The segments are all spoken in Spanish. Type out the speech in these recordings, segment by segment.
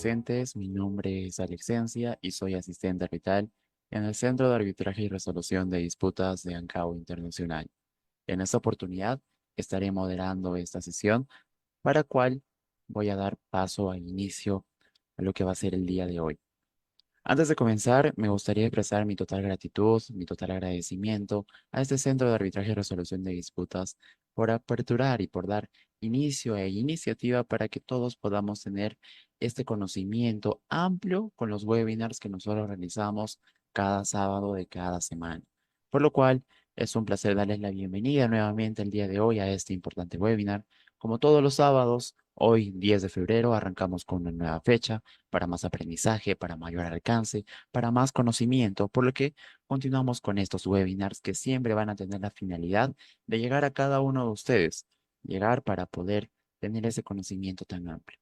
presentes. Mi nombre es Alexencia y soy asistente arbitral en el Centro de Arbitraje y Resolución de Disputas de ANCAO Internacional. En esta oportunidad estaré moderando esta sesión, para cual voy a dar paso al inicio a lo que va a ser el día de hoy. Antes de comenzar, me gustaría expresar mi total gratitud, mi total agradecimiento a este Centro de Arbitraje y Resolución de Disputas por aperturar y por dar inicio e iniciativa para que todos podamos tener este conocimiento amplio con los webinars que nosotros realizamos cada sábado de cada semana. Por lo cual, es un placer darles la bienvenida nuevamente el día de hoy a este importante webinar. Como todos los sábados, hoy, 10 de febrero, arrancamos con una nueva fecha para más aprendizaje, para mayor alcance, para más conocimiento, por lo que continuamos con estos webinars que siempre van a tener la finalidad de llegar a cada uno de ustedes, llegar para poder tener ese conocimiento tan amplio.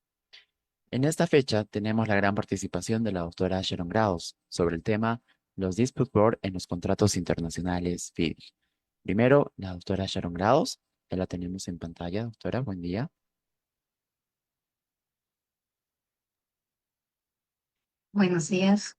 En esta fecha tenemos la gran participación de la doctora Sharon Graus sobre el tema los dispute board en los contratos internacionales FIDI. Primero, la doctora Sharon Graus, ya la tenemos en pantalla, doctora, buen día. Buenos días.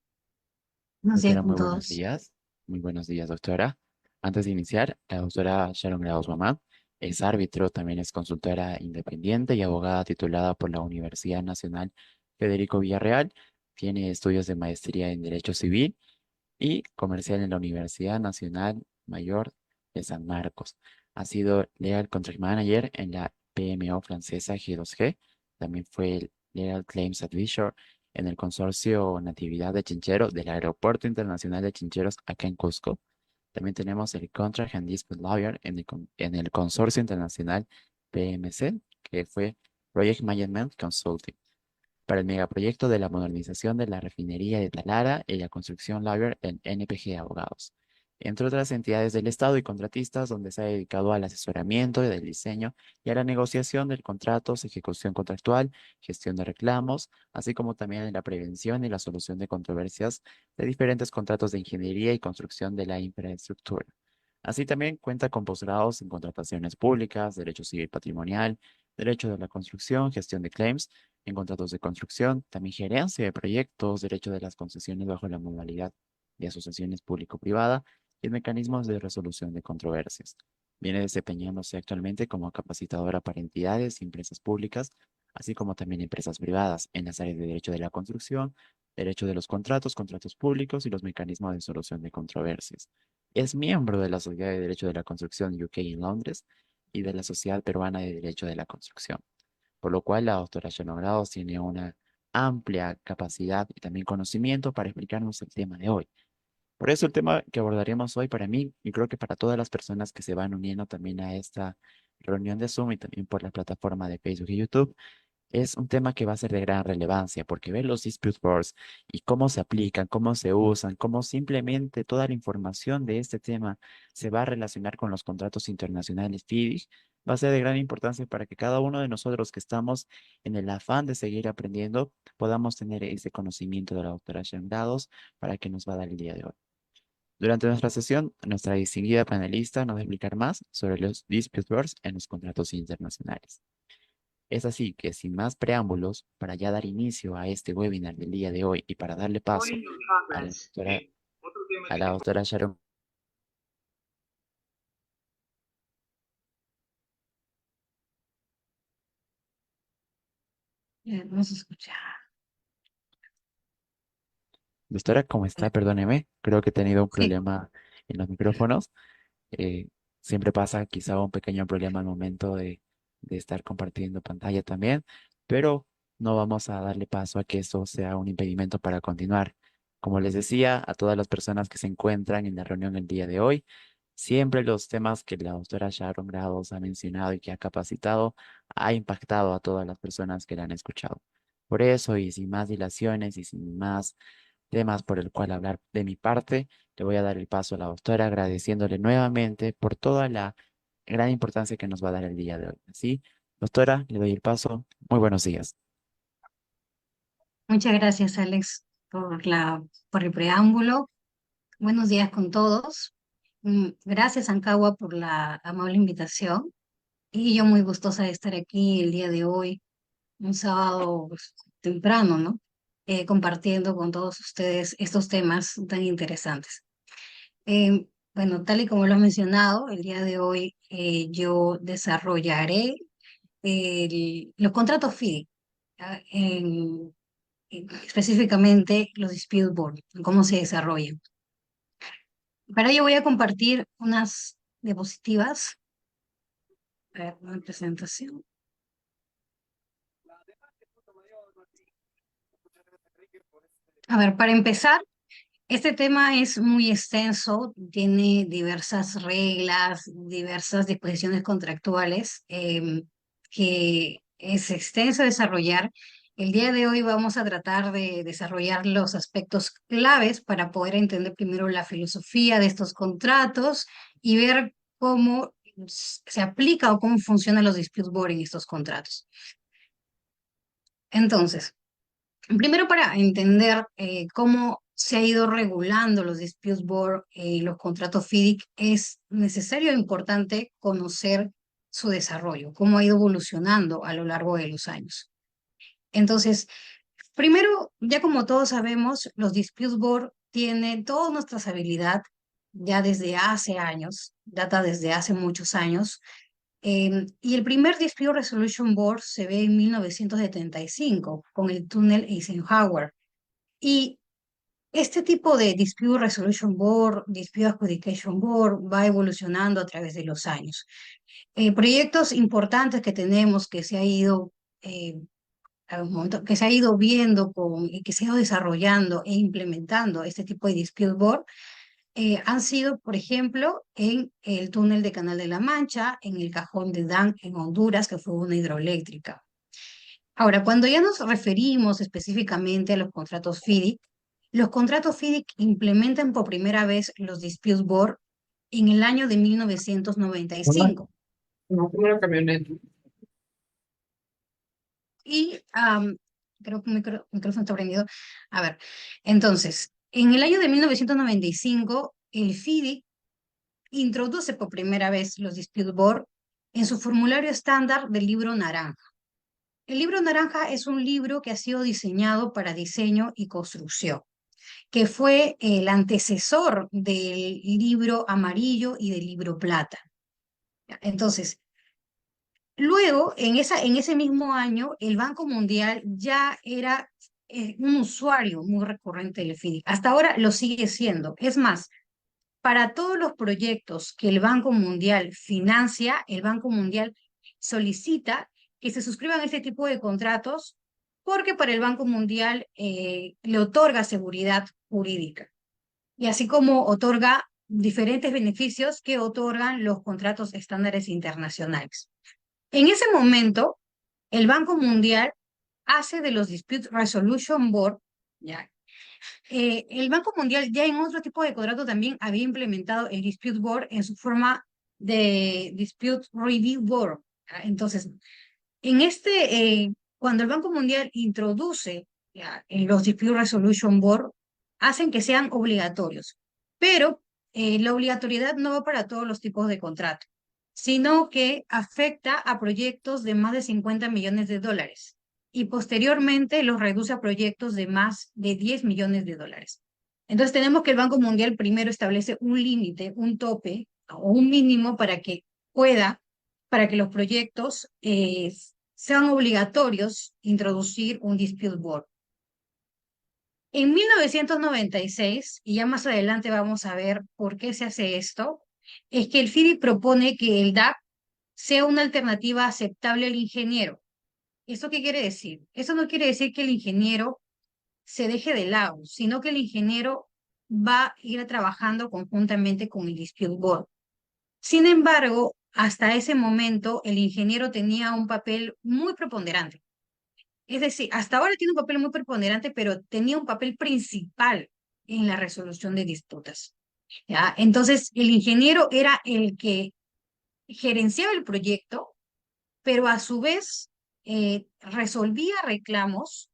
Buenos días Doctora, con muy buenos todos. días. Muy buenos días, doctora. Antes de iniciar, la doctora Sharon Graus Mamá es árbitro, también es consultora independiente y abogada titulada por la Universidad Nacional Federico Villarreal. Tiene estudios de maestría en Derecho Civil y Comercial en la Universidad Nacional Mayor de San Marcos. Ha sido Legal Contract Manager en la PMO francesa G2G. También fue el Legal Claims Advisor en el consorcio Natividad de Chincheros del Aeropuerto Internacional de Chincheros acá en Cusco. También tenemos el Contract and Dispute Lawyer en el consorcio internacional PMC, que fue Project Management Consulting para el megaproyecto de la modernización de la refinería de Talara y la construcción Lawyer en NPG Abogados, entre otras entidades del Estado y contratistas donde se ha dedicado al asesoramiento del diseño y a la negociación de contratos, ejecución contractual, gestión de reclamos, así como también en la prevención y la solución de controversias de diferentes contratos de ingeniería y construcción de la infraestructura. Así también cuenta con posgrados en contrataciones públicas, derecho civil patrimonial, derecho de la construcción, gestión de claims, en contratos de construcción, también gerencia de proyectos, derecho de las concesiones bajo la modalidad de asociaciones público-privada y mecanismos de resolución de controversias. Viene desempeñándose actualmente como capacitadora para entidades y empresas públicas, así como también empresas privadas en las áreas de derecho de la construcción, derecho de los contratos, contratos públicos y los mecanismos de solución de controversias. Es miembro de la Sociedad de Derecho de la Construcción UK en Londres y de la Sociedad Peruana de Derecho de la Construcción, por lo cual la doctora Sharon Grados tiene una amplia capacidad y también conocimiento para explicarnos el tema de hoy. Por eso el tema que abordaremos hoy para mí y creo que para todas las personas que se van uniendo también a esta reunión de Zoom y también por la plataforma de Facebook y YouTube, es un tema que va a ser de gran relevancia porque ver los dispute boards y cómo se aplican, cómo se usan, cómo simplemente toda la información de este tema se va a relacionar con los contratos internacionales FIDI, va a ser de gran importancia para que cada uno de nosotros que estamos en el afán de seguir aprendiendo podamos tener ese conocimiento de la doctora Shem Dados para que nos va a dar el día de hoy. Durante nuestra sesión, nuestra distinguida panelista nos va a explicar más sobre los dispute boards en los contratos internacionales. Es así que sin más preámbulos, para ya dar inicio a este webinar del día de hoy y para darle paso a la doctora, a la doctora Sharon. No se escucha. Doctora, ¿cómo está? Perdóneme, creo que he tenido un Sí, problema en los micrófonos. Eh, Siempre pasa quizá un pequeño problema al momento de estar compartiendo pantalla también, pero no vamos a darle paso a que eso sea un impedimento para continuar. Como les decía a todas las personas que se encuentran en la reunión el día de hoy, siempre los temas que la doctora Sharon Grados ha mencionado y que ha capacitado ha impactado a todas las personas que la han escuchado. Por eso, y sin más dilaciones y sin más temas por el cual hablar de mi parte, le voy a dar el paso a la doctora agradeciéndole nuevamente por toda la gran importancia que nos va a dar el día de hoy. Así, doctora, le doy el paso. Muy buenos días. muchas gracias, Alex, por el preámbulo. Buenos días con todos. Gracias, Ancagua, por la amable invitación. Y yo muy gustosa de estar aquí el día de hoy, un sábado pues, temprano, ¿no? compartiendo con todos ustedes estos temas tan interesantes. Eh, bueno, tal y como lo has mencionado, el día de hoy yo desarrollaré los contratos FIDI, ¿ya? Específicamente los dispute board, cómo se desarrollan. Para ello voy a compartir unas diapositivas. A ver, una presentación. A ver, para empezar, este tema es muy extenso, tiene diversas reglas, diversas disposiciones contractuales que es extenso desarrollar. El día de hoy vamos a tratar de desarrollar los aspectos claves para poder entender primero la filosofía de estos contratos y ver cómo se aplica o cómo funcionan los dispute board en estos contratos. Entonces, primero, para entender cómo se ha ido regulando los dispute board y los contratos FIDIC, es necesario e importante conocer su desarrollo, cómo ha ido evolucionando a lo largo de los años. Entonces, primero, ya como todos sabemos, los dispute board tienen toda nuestra estabilidad ya desde hace años, data desde hace muchos años, y el primer Dispute Resolution Board se ve en 1975 con el túnel Eisenhower. Y este tipo de Dispute Resolution Board, Dispute Adjudication Board, va evolucionando a través de los años. Proyectos importantes que tenemos que se ha ido, que se ha ido viendo y que se ha ido desarrollando e implementando este tipo de Dispute Board han sido, por ejemplo, en el túnel de Canal de la Mancha, en el cajón de Dan en Honduras, que fue una hidroeléctrica. Ahora, cuando ya nos referimos específicamente a los contratos FIDIC implementan por primera vez los Dispute Board en el año de 1995. No, como una camioneta. Y creo que micrófono está prendido. A ver, entonces, en el año de 1995, el FIDIC introduce por primera vez los dispute board en su formulario estándar del libro naranja. El libro naranja es un libro que ha sido diseñado para diseño y construcción, que fue el antecesor del libro amarillo y del libro plata. Entonces, luego, en ese mismo año, el Banco Mundial ya era un usuario muy recurrente del FIDIC. Hasta ahora lo sigue siendo. Es más, para todos los proyectos que el Banco Mundial financia, el Banco Mundial solicita que se suscriban a este tipo de contratos porque para el Banco Mundial le otorga seguridad jurídica y así como otorga diferentes beneficios que otorgan los contratos estándares internacionales. En ese momento, el Banco Mundial hace de los Dispute Resolution Board, ya, el Banco Mundial ya en otro tipo de contrato también había implementado el Dispute Board en su forma de Dispute Review Board. Entonces, cuando el Banco Mundial introduce ya, en los Dispute Resolution Board, hacen que sean obligatorios, pero la obligatoriedad no va para todos los tipos de contrato, sino que afecta a proyectos de más de 50 millones de dólares y posteriormente los reduce a proyectos de más de 10 millones de dólares. Entonces tenemos que el Banco Mundial primero establece un límite, un tope o un mínimo para que los proyectos sean obligatorios introducir un dispute board. En 1996, y ya más adelante vamos a ver por qué se hace esto, es que el FIDI propone que el DAP sea una alternativa aceptable al ingeniero. ¿Esto qué quiere decir? Eso no quiere decir que el ingeniero se deje de lado, sino que el ingeniero va a ir trabajando conjuntamente con el dispute board. Sin embargo, hasta ese momento el ingeniero tenía un papel muy preponderante. Es decir, hasta ahora tiene un papel muy preponderante, pero tenía un papel principal en la resolución de disputas. ¿Ya? Entonces, el ingeniero era el que gerenciaba el proyecto, pero a su vez resolvía reclamos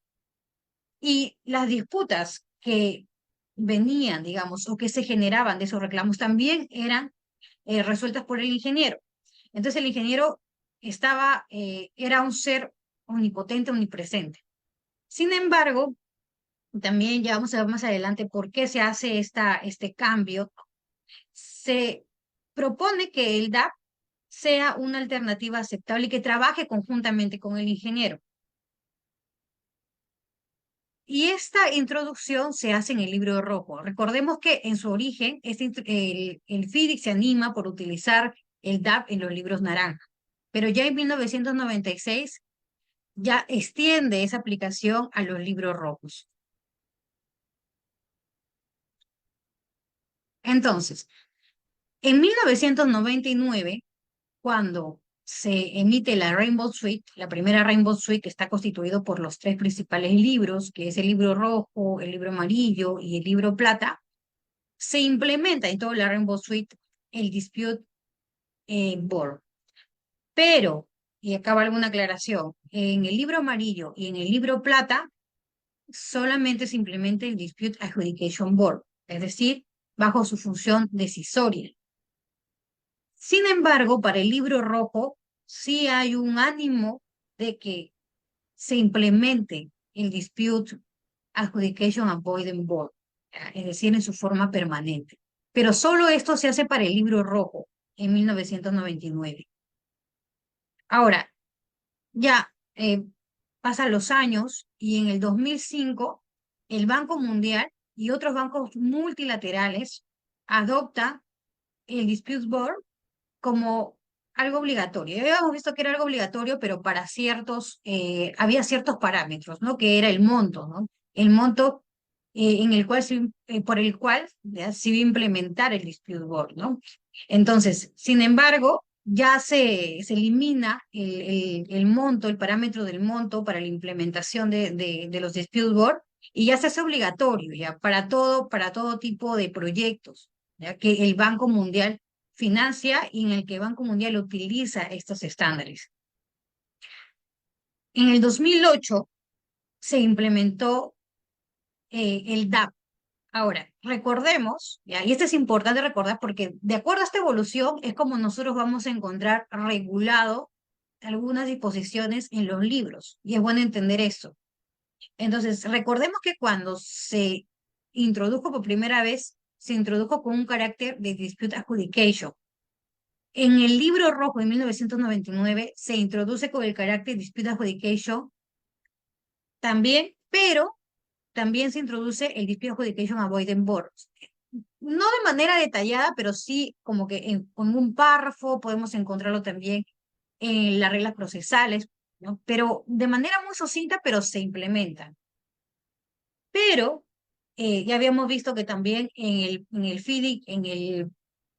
y las disputas que venían, digamos, o que se generaban de esos reclamos también eran resueltas por el ingeniero. Entonces el ingeniero era un ser omnipotente, omnipresente. Sin embargo, también ya vamos a ver más adelante por qué se hace este cambio. Se propone que el DAP sea una alternativa aceptable y que trabaje conjuntamente con el ingeniero. Y esta introducción se hace en el libro rojo. Recordemos que en su origen el FIDIC se anima por utilizar el DAP en los libros naranja, pero ya en 1996 ya extiende esa aplicación a los libros rojos. Entonces, en 1999, cuando se emite la Rainbow Suite, la primera Rainbow Suite que está constituido por los tres principales libros, que es el libro rojo, el libro amarillo y el libro plata, se implementa en toda la Rainbow Suite el Dispute Board. Pero, y acá va alguna aclaración, en el libro amarillo y en el libro plata solamente se implementa el Dispute Adjudication Board, es decir, bajo su función decisoria. Sin embargo, para el libro rojo sí hay un ánimo de que se implemente el Dispute Adjudication Avoidance Board, es decir, en su forma permanente. Pero solo esto se hace para el libro rojo en 1999. Ahora, ya pasan los años y en el 2005 el Banco Mundial y otros bancos multilaterales adoptan el Dispute Board como algo obligatorio. Ya habíamos visto que era algo obligatorio, pero para había ciertos parámetros, ¿no? Que era el monto, ¿no? El monto en el cual por el cual ya se iba a implementar el dispute board, ¿no? Entonces, sin embargo, ya se elimina el monto, el parámetro del monto para la implementación de los dispute board y ya se hace obligatorio, ya para todo tipo de proyectos, ya que el Banco Mundial financia y en el que el Banco Mundial utiliza estos estándares. En el 2008 se implementó el DAP. Ahora, recordemos, ¿ya? Y esto es importante recordar porque de acuerdo a esta evolución es como nosotros vamos a encontrar regulado algunas disposiciones en los libros, y es bueno entender eso. Entonces, recordemos que cuando se introdujo por primera vez, se introdujo con un carácter de dispute adjudication. En el libro rojo de 1999 se introduce con el carácter dispute adjudication también, pero también se introduce el dispute adjudication avoidance board. No de manera detallada, pero sí como que en un párrafo podemos encontrarlo también en las reglas procesales, ¿no? Pero de manera muy sucinta, pero se implementan. Pero ya habíamos visto que también en el FIDIC, en el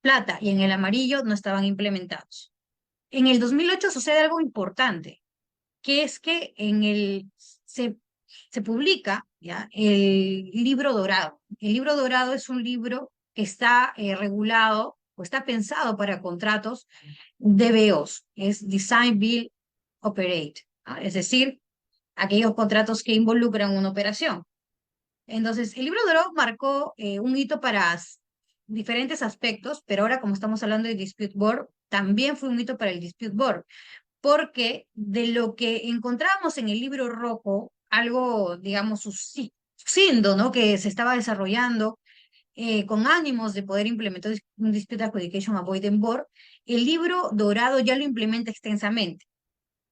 plata y en el amarillo no estaban implementados. En el 2008 sucede algo importante, que es que se publica ¿ya? El libro dorado. El libro dorado es un libro que está regulado o está pensado para contratos DBOs, es Design, Build, Operate, ¿ah? Es decir, aquellos contratos que involucran una operación. Entonces, el libro dorado marcó un hito para diferentes aspectos, pero ahora como estamos hablando de Dispute Board, también fue un hito para el Dispute Board, porque de lo que encontrábamos en el libro rojo, algo, digamos, sucindo, ¿no? Que se estaba desarrollando con ánimos de poder implementar un Dispute Adjudication Avoidance Board, el libro dorado ya lo implementa extensamente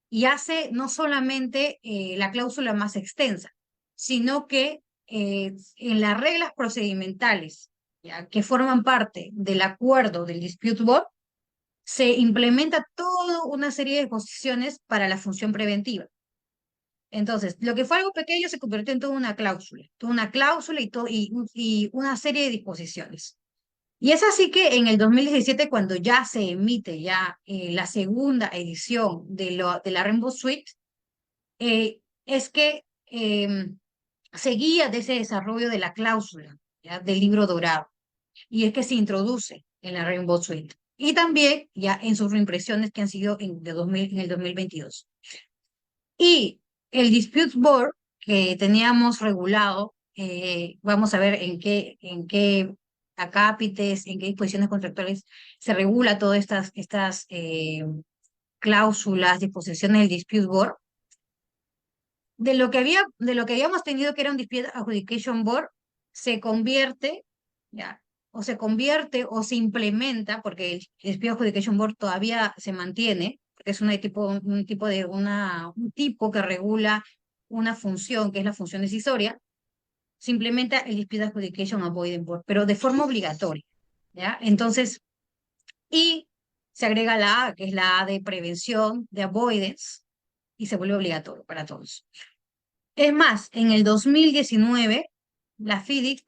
y hace no solamente la cláusula más extensa, sino que en las reglas procedimentales ¿ya? Que forman parte del acuerdo del Dispute Board, se implementa toda una serie de disposiciones para la función preventiva. Entonces, lo que fue algo pequeño se convirtió en toda una cláusula y una serie de disposiciones. Y es así que en el 2017, cuando ya se emite ya la segunda edición de la Rainbow Suite, es que seguía de ese desarrollo de la cláusula ¿ya? Del libro dorado. Y es que se introduce en la Rainbow Suite. Y también ya en sus reimpresiones que han sido en el 2022. Y el Dispute Board que teníamos regulado, vamos a ver en qué acápites, en qué disposiciones contractuales se regula todas estas cláusulas, disposiciones del Dispute Board. de lo que habíamos tenido que era un Dispute Adjudication Board, se convierte, ya, o se implementa, porque el Dispute Adjudication Board todavía se mantiene, porque es un tipo que regula una función, que es la función decisoria, se implementa el Dispute Adjudication Avoidance Board, pero de forma obligatoria, ¿ya? Entonces, y se agrega la A, que es la A de prevención, de avoidance, y se vuelve obligatorio para todos. Es más, en el 2019, la FIDIC,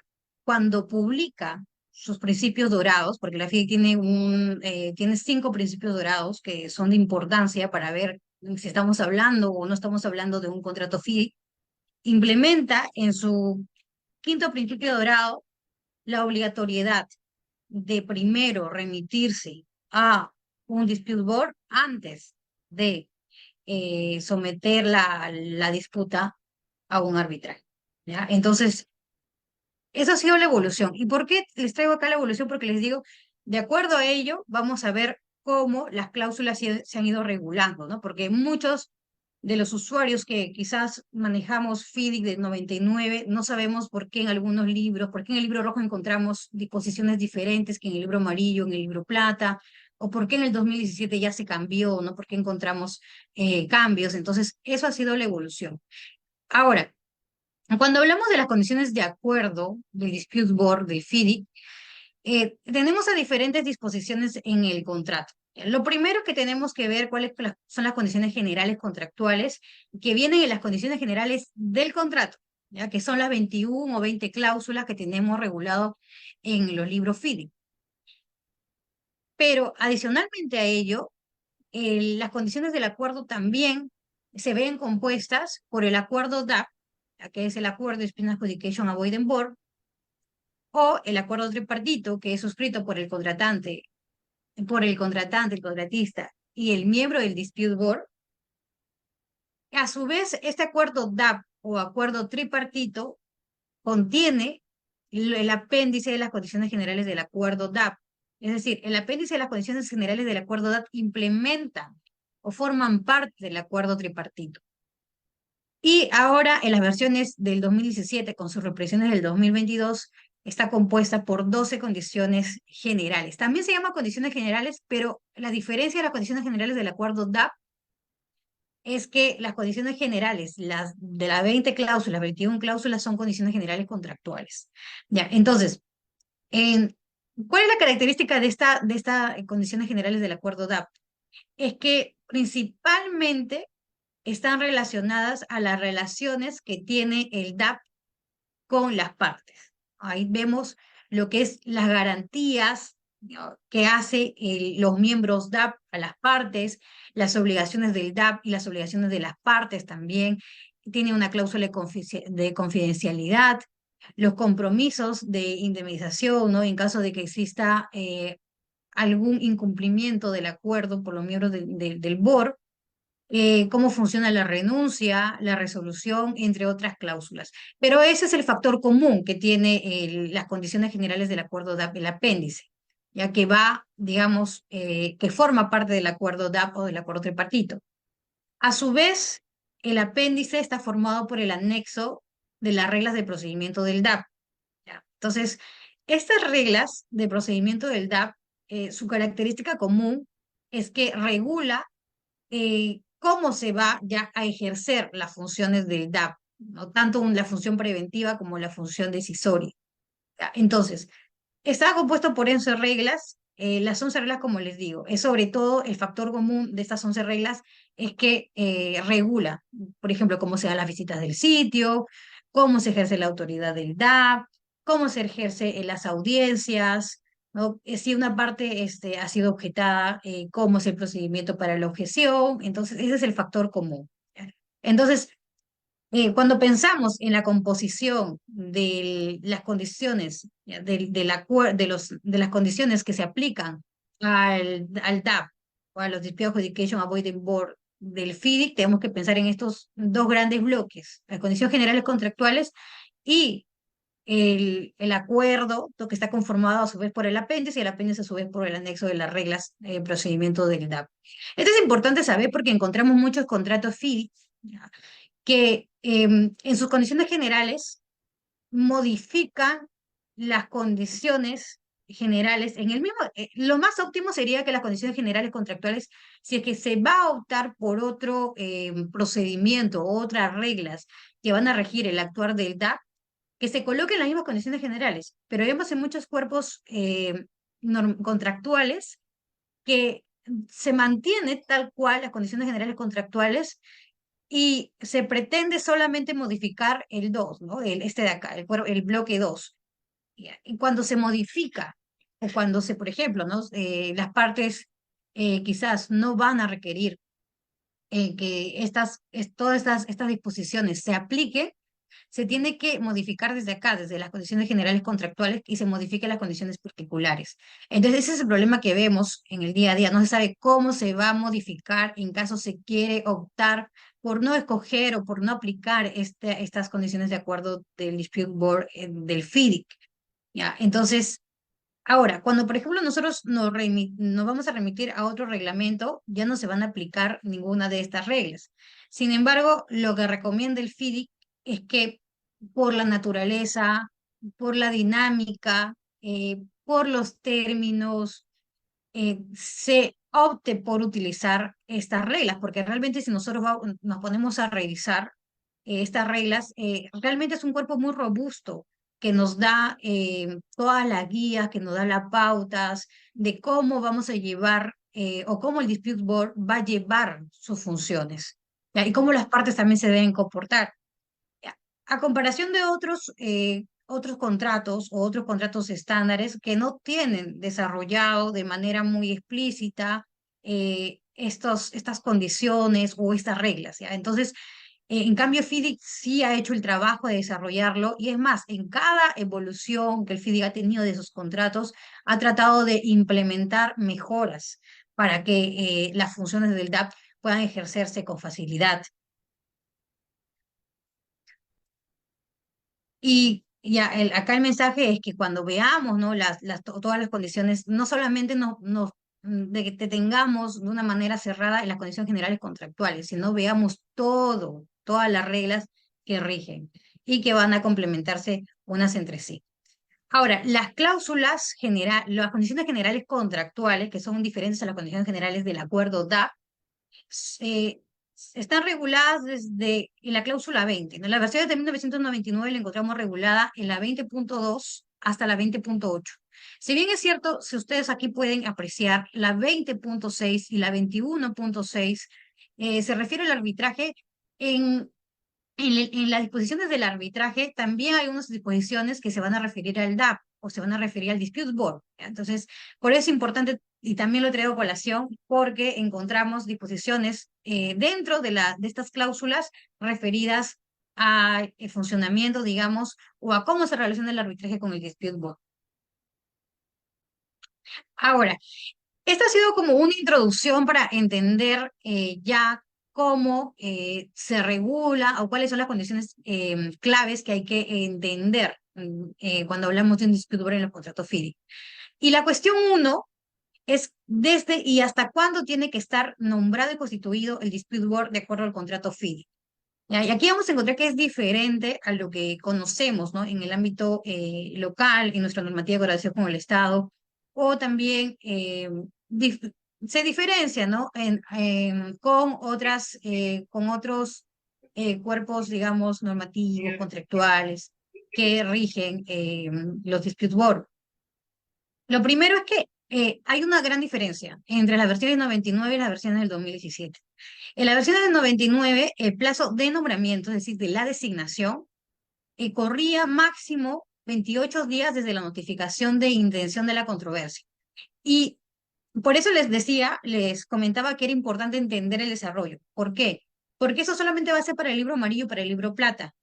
cuando publica sus principios dorados, porque la FIDIC tiene 5 principios dorados que son de importancia para ver si estamos hablando o no estamos hablando de un contrato FIDIC, implementa en su quinto principio dorado la obligatoriedad de primero remitirse a un dispute board antes de someter la disputa a un arbitraje, ¿ya? Entonces, esa ha sido la evolución. ¿Y por qué les traigo acá la evolución? Porque les digo, de acuerdo a ello, vamos a ver cómo las cláusulas se han ido regulando, ¿no? Porque muchos de los usuarios que quizás manejamos FIDIC del 99, no sabemos por qué en algunos libros, por qué en el libro rojo encontramos disposiciones diferentes que en el libro amarillo, en el libro plata, o por qué en el 2017 ya se cambió, ¿no? ¿Por qué encontramos cambios? Entonces, eso ha sido la evolución. Ahora, cuando hablamos de las condiciones de acuerdo del Dispute Board, del FIDIC, tenemos a diferentes disposiciones en el contrato. Lo primero que tenemos que ver cuáles son las condiciones generales contractuales que vienen en las condiciones generales del contrato, ya que son las 21 o 20 cláusulas que tenemos regulado en los libros FIDIC. Pero adicionalmente a ello, las condiciones del acuerdo también se ven compuestas por el acuerdo DAP, que es el Acuerdo Dispute Adjudication Avoidance Board, o el acuerdo tripartito, que es suscrito el contratista y el miembro del Dispute Board. A su vez, este acuerdo DAP o acuerdo tripartito contiene el apéndice de las condiciones generales del acuerdo DAP. Es decir, el apéndice de las condiciones generales del acuerdo DAP implementan o forman parte del acuerdo tripartito. Y ahora en las versiones del 2017, con sus represiones del 2022, está compuesta por 12 condiciones generales. También se llama condiciones generales, pero la diferencia de las condiciones generales del acuerdo DAP es que las condiciones generales, las de las 20 cláusulas, 21 cláusulas, son condiciones generales contractuales. Ya, entonces, ¿cuál es la característica de esta condiciones generales del acuerdo DAP? Es que principalmente están relacionadas a las relaciones que tiene el DAP con las partes. Ahí vemos lo que es las garantías, ¿no?, que hace los miembros DAP a las partes, las obligaciones del DAP y las obligaciones de las partes también. Tiene una cláusula de confidencialidad, los compromisos de indemnización, ¿no? En caso de que exista algún incumplimiento del acuerdo por los miembros del BOR, cómo funciona la renuncia, la resolución, entre otras cláusulas. Pero ese es el factor común que tiene las condiciones generales del acuerdo DAP, el apéndice, ya que va, digamos, que forma parte del acuerdo DAP o del acuerdo tripartito. A su vez, el apéndice está formado por el anexo de las reglas de procedimiento del DAP. ¿Ya? Entonces, estas reglas de procedimiento del DAP, su característica común es que regula cómo se va ya a ejercer las funciones del DAP, ¿no? Tanto la función preventiva como la función decisoria. ¿Ya? Entonces, está compuesto por 11 reglas. Las 11 reglas, como les digo, es sobre todo el factor común de estas 11 reglas es que regula, por ejemplo, cómo se dan las visitas del sitio, cómo se ejerce la autoridad del DAP, cómo se ejerce en las audiencias, ¿no? Si una parte ha sido objetada, cómo es el procedimiento para la objeción. Entonces, ese es el factor común. ¿Ya? Entonces, cuando pensamos en la composición de las condiciones, ¿ya?, de las condiciones que se aplican al DAP o a los Dispute Adjudication Avoidance Board del FIDIC, tenemos que pensar en estos dos grandes bloques: las condiciones generales contractuales y el acuerdo, lo que está conformado a su vez por el apéndice, y el apéndice a su vez por el anexo de las reglas de procedimiento del DAP. Esto es importante saber porque encontramos muchos contratos FIDIC, ¿ya?, que en sus condiciones generales modifican las condiciones generales en el mismo, lo más óptimo sería que las condiciones generales contractuales, si es que se va a optar por otro procedimiento o otras reglas que van a regir el actuar del DAP, que se coloquen las mismas condiciones generales, pero vemos en muchos cuerpos contractuales que se mantiene tal cual las condiciones generales contractuales y se pretende solamente modificar el 2, ¿no? Este de acá, el bloque 2. Y cuando se modifica, o cuando se, por ejemplo, ¿no? Las partes quizás no van a requerir que todas estas disposiciones se apliquen, se tiene que modificar desde acá, desde las condiciones generales contractuales, y se modifiquen las condiciones particulares. Entonces, ese es el problema que vemos en el día a día. No se sabe cómo se va a modificar en caso se quiere optar por no escoger o por no aplicar estas condiciones de acuerdo del Dispute Board del FIDIC. ¿Ya? Entonces, ahora, cuando por ejemplo nosotros nos vamos a remitir a otro reglamento, ya no se van a aplicar ninguna de estas reglas. Sin embargo, lo que recomienda el FIDIC es que por la naturaleza, por la dinámica, por los términos, se opte por utilizar estas reglas, porque realmente si nosotros nos ponemos a revisar estas reglas, realmente es un cuerpo muy robusto que nos da todas las guías, que nos da las pautas de cómo vamos a llevar o cómo el Dispute Board va a llevar sus funciones, ¿ya? Y cómo las partes también se deben comportar. A comparación de otros contratos o otros contratos estándares que no tienen desarrollado de manera muy explícita estas condiciones o estas reglas, ¿ya? Entonces, en cambio, FIDIC sí ha hecho el trabajo de desarrollarlo y es más, en cada evolución que el FIDIC ha tenido de sus contratos, ha tratado de implementar mejoras para que las funciones del DAP puedan ejercerse con facilidad. Y ya, acá el mensaje es que cuando veamos, ¿no? Todas las condiciones, no solamente de que detengamos de una manera cerrada en las condiciones generales contractuales, sino veamos todas las reglas que rigen y que van a complementarse unas entre sí. Ahora, las condiciones generales contractuales, que son diferentes a las condiciones generales del acuerdo DAP, eh, están reguladas desde en la cláusula 20. En la versión de 1999 la encontramos regulada en la 20.2 hasta la 20.8. Si bien es cierto, si ustedes aquí pueden apreciar la 20.6 y la 21.6, se refiere al arbitraje en en las disposiciones del arbitraje también hay unas disposiciones que se van a referir al DAP o se van a referir al Dispute Board. ¿Ya? Entonces, por eso es importante, y también lo traigo a colación, porque encontramos disposiciones dentro de estas cláusulas referidas al funcionamiento, digamos, o a cómo se relaciona el arbitraje con el Dispute Board. Ahora, esta ha sido como una introducción para entender ya cómo se regula o cuáles son las condiciones claves que hay que entender cuando hablamos de un disputador en los contratos FIDI. Y la cuestión uno es desde y hasta cuándo tiene que estar nombrado y constituido el dispute board de acuerdo al contrato FIDI. ¿Ya? Y aquí vamos a encontrar que es diferente a lo que conocemos, ¿no? En el ámbito local, en nuestra normativa de colaboración con el Estado, o también se diferencia, ¿no? Con otros cuerpos, digamos, normativos, contractuales, que rigen los dispute board. Lo primero es que hay una gran diferencia entre las versiones 99 y las versiones del 2017. En la versión del 99, el plazo de nombramiento, es decir, de la designación, corría máximo 28 días desde la notificación de intención de la controversia. Y por eso les comentaba que era importante entender el desarrollo. ¿Por qué? Porque eso solamente va a ser para el libro amarillo y para el libro plata.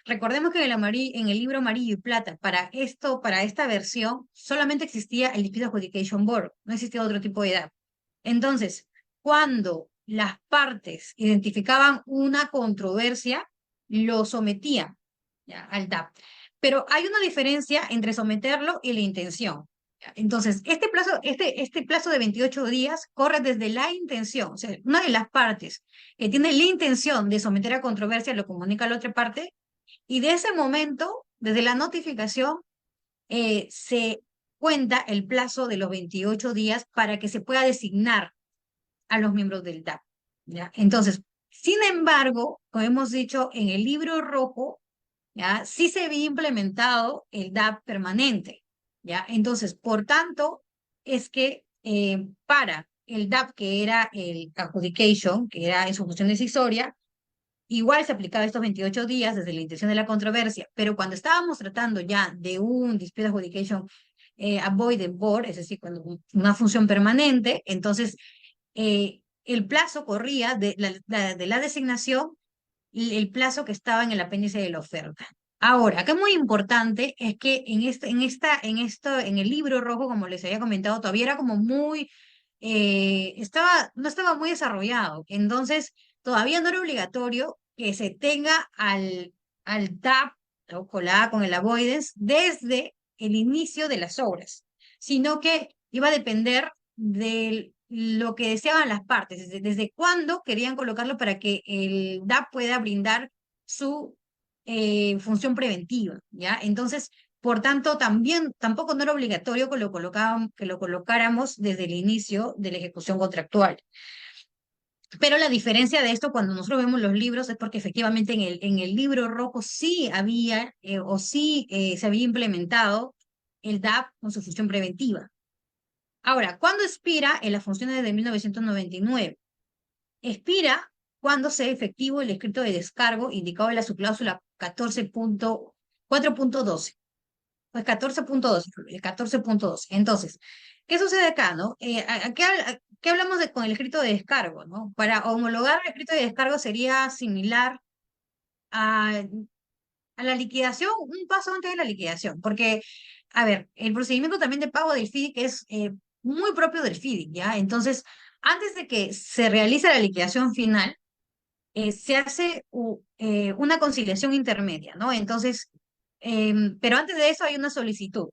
Recordemos que en el libro amarillo y plata, para esta versión, solamente existía el Dispute Adjudication Board, no existía otro tipo de edad. Entonces, cuando las partes identificaban una controversia, lo sometían, ¿ya? Al DAP. Pero hay una diferencia entre someterlo y la intención. Entonces, este plazo de 28 días corre desde la intención, o sea, una de las partes que tiene la intención de someter a controversia lo comunica a la otra parte, y de ese momento, desde la notificación, se cuenta el plazo de los 28 días para que se pueda designar a los miembros del DAP. ¿Ya? Entonces, sin embargo, como hemos dicho, en el libro rojo, ¿ya? Sí se había implementado el DAP permanente, ¿ya? Entonces, por tanto, es que para el DAP, que era el adjudication, que era en su función decisoria, igual se aplicaba estos 28 días desde la intención de la controversia, pero cuando estábamos tratando ya de un dispute adjudication avoided board, es decir, cuando una función permanente, entonces el plazo corría de la designación y el plazo que estaba en el apéndice de la oferta. Ahora, acá muy importante es que en el libro rojo, como les había comentado, todavía era como muy, no estaba muy desarrollado. Entonces, todavía no era obligatorio que se tenga al TAP, o con la A, con el avoidance, desde el inicio de las obras, sino que iba a depender de lo que deseaban las partes, desde cuándo querían colocarlo para que el DAP pueda brindar su función preventiva, ¿ya? Entonces, por tanto, tampoco no era obligatorio que lo colocáramos desde el inicio de la ejecución contractual. Pero la diferencia de esto cuando nosotros vemos los libros es porque efectivamente en el libro rojo sí había o sí se había implementado el DAP con su función preventiva. Ahora, ¿cuándo expira en las funciones de 1999? Expira cuando sea efectivo el escrito de descargo indicado en la subcláusula 14.4.12. Pues 14.12, el 14.12. Entonces, ¿qué sucede acá, no? ¿Qué hablamos con el escrito de descargo, no? Para homologar el escrito de descargo sería similar a, a la liquidación, un paso antes de la liquidación, porque, a ver, el procedimiento también de pago del FIDIC es muy propio del FIDIC, ¿ya? Entonces, antes de que se realice la liquidación final, se hace una conciliación intermedia, ¿no? Entonces, pero antes de eso hay una solicitud.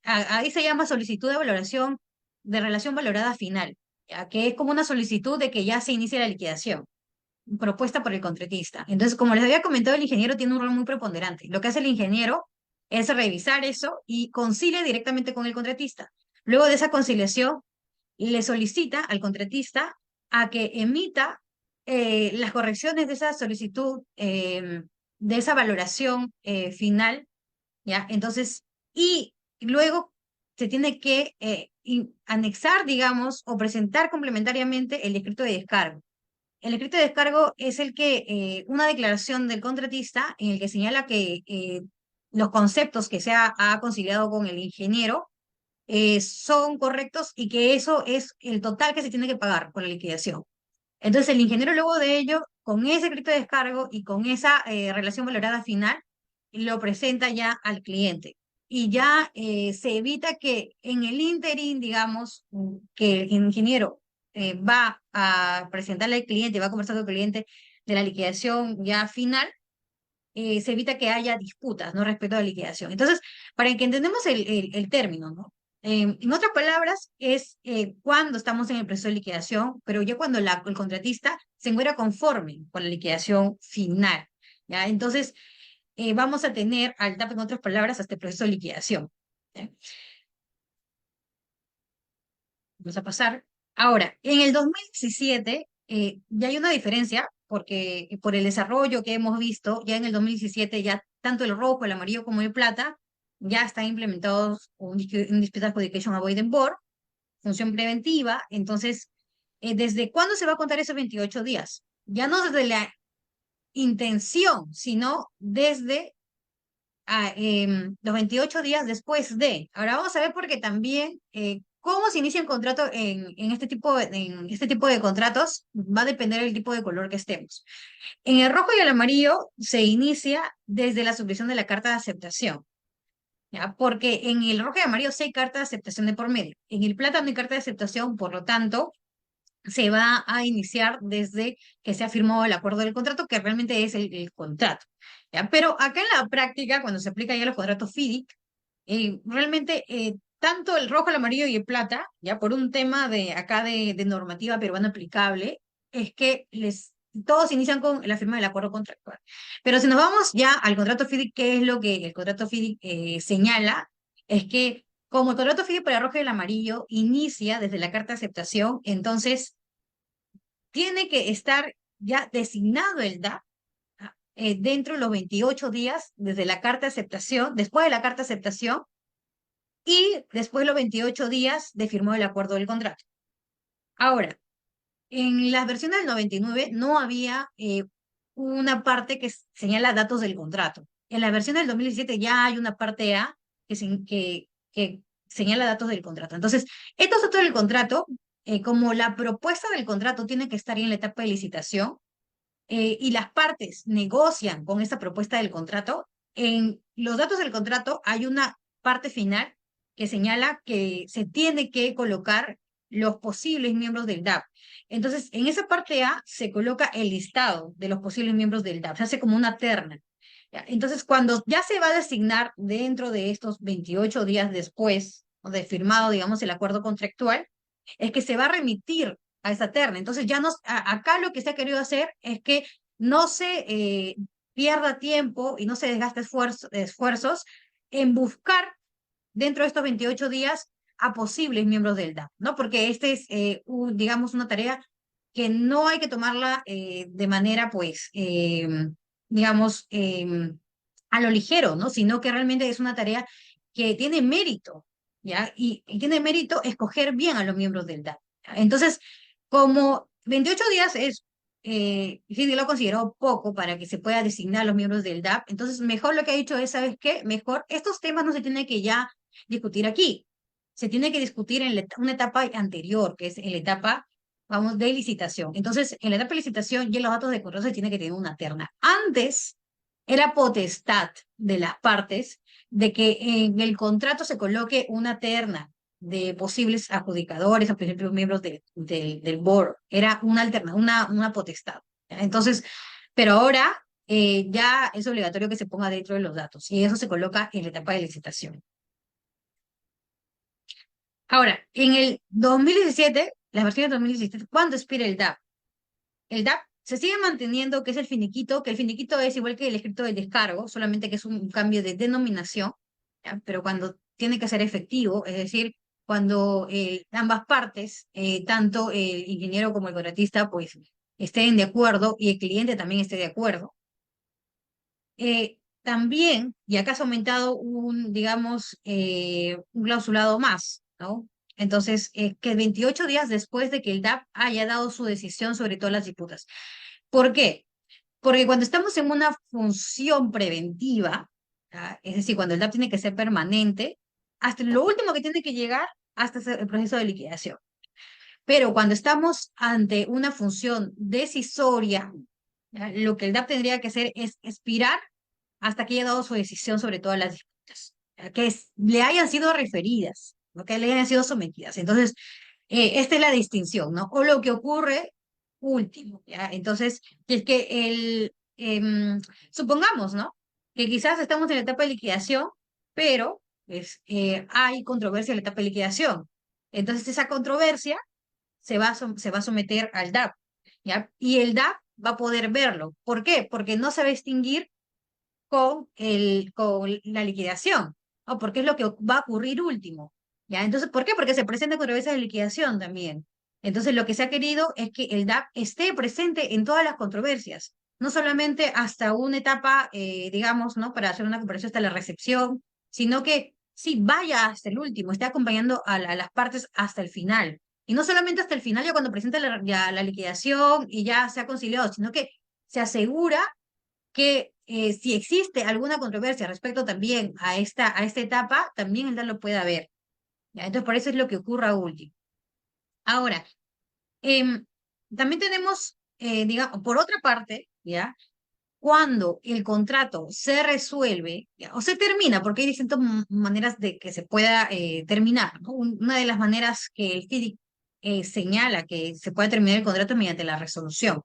Ahí se llama solicitud de valoración de relación valorada final, ¿ya? Que es como una solicitud de que ya se inicie la liquidación propuesta por el contratista. Entonces, como les había comentado, el ingeniero tiene un rol muy preponderante. Lo que hace el ingeniero es revisar eso y concilia directamente con el contratista. Luego de esa conciliación, le solicita al contratista a que emita las correcciones de esa solicitud, de esa valoración final, ¿ya? Entonces, y luego se tiene que anexar, digamos, o presentar complementariamente el escrito de descargo. El escrito de descargo es una declaración del contratista en el que señala que los conceptos que ha conciliado con el ingeniero son correctos y que eso es el total que se tiene que pagar por la liquidación. Entonces el ingeniero luego de ello, con ese escrito de descargo y con esa relación valorada final, lo presenta ya al cliente. Y ya se evita que en el interín, digamos, que el ingeniero va a presentarle al cliente, va a conversar con el cliente de la liquidación ya final, se evita que haya disputas, ¿no? Respecto a la liquidación. Entonces, para que entendamos el término, ¿no? En otras palabras, es cuando estamos en el proceso de liquidación, pero ya cuando el contratista se encuentra conforme con la liquidación final, ¿ya? Entonces, vamos a tener al TAP, en otras palabras, hasta el proceso de liquidación. ¿Ya? Vamos a pasar. Ahora, en el 2017 ya hay una diferencia, porque por el desarrollo que hemos visto, ya en el 2017 ya tanto el rojo, el amarillo como el plata ya están implementados un Dispute Adjudication Avoidance Board, función preventiva. Entonces, ¿desde cuándo se va a contar esos 28 días? Ya no desde la intención, sino desde los 28 días después de. Ahora vamos a ver porque también cómo se inicia el contrato en este tipo de contratos va a depender del tipo de color que estemos. En el rojo y el amarillo se inicia desde la suscripción de la carta de aceptación. ¿Ya? Porque en el rojo y amarillo sí hay carta de aceptación de por medio. En el plata no hay carta de aceptación, por lo tanto, se va a iniciar desde que se ha firmado el acuerdo del contrato, que realmente es el contrato. ¿Ya? Pero acá en la práctica, cuando se aplica ya los contratos FIDIC, realmente tanto el rojo, el amarillo y el plata, ya por un tema de acá de normativa peruana aplicable, es que todos inician con la firma del acuerdo contractual. Pero si nos vamos ya al contrato FIDIC, ¿qué es lo que el contrato FIDIC señala? Es que como el contrato FIDIC para el rojo y el amarillo inicia desde la carta de aceptación, entonces tiene que estar ya designado el DAP dentro de los 28 días desde la carta de aceptación, después de la carta de aceptación, y después los 28 días de firmado el acuerdo del contrato. Ahora, en las versiones del 99 no había una parte que señala datos del contrato. En la versión del 2017 ya hay una parte A que señala datos del contrato. Entonces, estos datos del contrato, como la propuesta del contrato tiene que estar en la etapa de licitación, y las partes negocian con esta propuesta del contrato, en los datos del contrato hay una parte final que señala que se tiene que colocar los posibles miembros del DAP. Entonces, en esa parte A se coloca el listado de los posibles miembros del DAP, se hace como una terna. ¿Ya? Entonces, cuando ya se va a designar dentro de estos 28 días después de firmado, digamos, el acuerdo contractual, es que se va a remitir a esa terna. Entonces, ya no, acá lo que se ha querido hacer es que no se pierda tiempo y no se desgaste esfuerzos en buscar dentro de estos 28 días a posibles miembros del DAP, ¿no? Porque este es, digamos, una tarea que no hay que tomarla de manera, pues, digamos, a lo ligero, ¿no? Sino que realmente es una tarea que tiene mérito, ¿ya? Y tiene mérito escoger bien a los miembros del DAP. ¿Ya? Entonces, como 28 días es, sí, lo considero poco para que se pueda designar a los miembros del DAP, entonces mejor lo que ha dicho es, ¿sabes qué? Mejor estos temas no se tienen que ya discutir aquí, se tiene que discutir en una etapa anterior, que es en la etapa, vamos, de licitación. Entonces, en la etapa de licitación ya los datos de correo se tiene que tener una terna. Antes era potestad de las partes de que en el contrato se coloque una terna de posibles adjudicadores o posibles miembros del board. Era una alterna, una potestad. ¿Ya? Entonces, pero ahora ya es obligatorio que se ponga dentro de los datos y eso se coloca en la etapa de licitación. Ahora, en el 2017, las versiones de 2017, ¿cuándo expira el DAP? El DAP se sigue manteniendo que es el finiquito, que el finiquito es igual que el escrito del descargo, solamente que es un cambio de denominación, ¿ya? Pero cuando tiene que ser efectivo, es decir, cuando ambas partes, tanto el ingeniero como el contratista, pues estén de acuerdo y el cliente también esté de acuerdo. También, y acá se ha aumentado digamos, un clausulado más, ¿no? Entonces, que 28 días después de que el DAP haya dado su decisión sobre todas las disputas. ¿Por qué? Porque cuando estamos en una función preventiva, ¿ya? Es decir, cuando el DAP tiene que ser permanente, hasta lo último que tiene que llegar hasta el proceso de liquidación. Pero cuando estamos ante una función decisoria, ¿ya? Lo que el DAP tendría que hacer es expirar hasta que haya dado su decisión sobre todas las disputas, ¿ya? Que le hayan sido referidas, ¿no? Que le hayan sido sometidas. Entonces, esta es la distinción, ¿no? O lo que ocurre último, ¿ya? Entonces, es que supongamos, ¿no? Que quizás estamos en la etapa de liquidación, pero pues, hay controversia en la etapa de liquidación. Entonces, esa controversia se va a someter al DAP, ¿ya? Y el DAP va a poder verlo. ¿Por qué? Porque no se va a extinguir con la liquidación, ¿no? Porque es lo que va a ocurrir último, ¿ya? Entonces, ¿por qué? Porque se presenta controversia de liquidación también. Entonces, lo que se ha querido es que el DAP esté presente en todas las controversias, no solamente hasta una etapa, digamos, ¿no? Para hacer una comparación hasta la recepción, sino que sí vaya hasta el último, esté acompañando a las partes hasta el final. Y no solamente hasta el final, ya cuando presenta ya la liquidación y ya se ha conciliado, sino que se asegura que si existe alguna controversia respecto también a esta etapa, también el DAP lo pueda ver. ¿Ya? Entonces, por eso es lo que ocurra último. Ahora, em, también tenemos, digamos, por otra parte, ¿ya? Cuando el contrato se resuelve, ¿ya? O se termina, porque hay distintas maneras de que se pueda terminar, ¿no? Una de las maneras que el FIDIC señala que se puede terminar el contrato es mediante la resolución.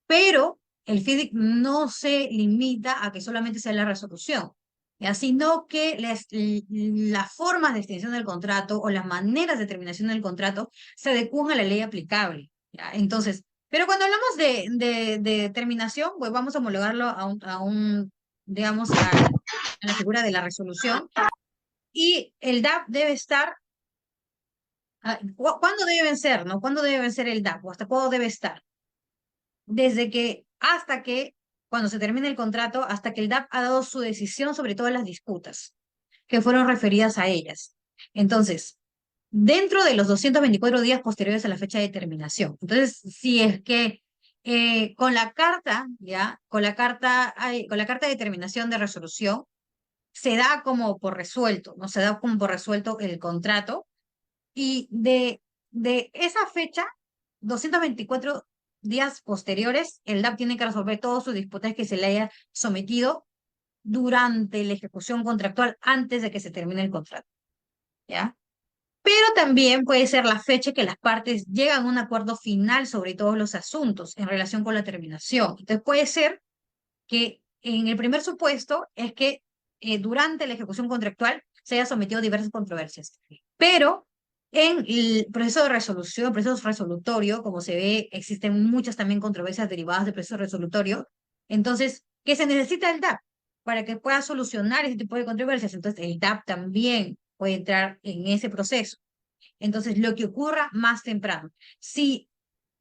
Pero el FIDIC no se limita a que solamente sea la resolución. ¿ya? Sino que las formas de extensión del contrato o las maneras de terminación del contrato se adecúan a la ley aplicable, ¿ya? Entonces, pero cuando hablamos de terminación, pues vamos a homologarlo digamos, a la figura de la resolución, y el DAP debe estar, ¿cuándo debe vencer, no? ¿Cuándo debe vencer el DAP? ¿O hasta cuándo debe estar? Hasta que, cuando se termine el contrato, hasta que el DAP ha dado su decisión sobre todas las disputas que fueron referidas a ellas. Entonces, dentro de los 224 días posteriores a la fecha de terminación. Entonces, si es que con la carta, ya, con la carta de terminación de resolución, se da como por resuelto, ¿no? Se da como por resuelto el contrato, y de esa fecha, 224 días posteriores, el DAP tiene que resolver todas sus disputas que se le haya sometido durante la ejecución contractual antes de que se termine el contrato, ¿ya? Pero también puede ser la fecha que las partes llegan a un acuerdo final sobre todos los asuntos en relación con la terminación. Entonces puede ser que en el primer supuesto es que durante la ejecución contractual se haya sometido a diversas controversias. Pero en el proceso de resolución, proceso resolutorio, como se ve, existen muchas también controversias derivadas del proceso resolutorio. Entonces, ¿qué se necesita el DAP para que pueda solucionar ese tipo de controversias? Entonces, el DAP también puede entrar en ese proceso. Entonces, lo que ocurra más temprano. Si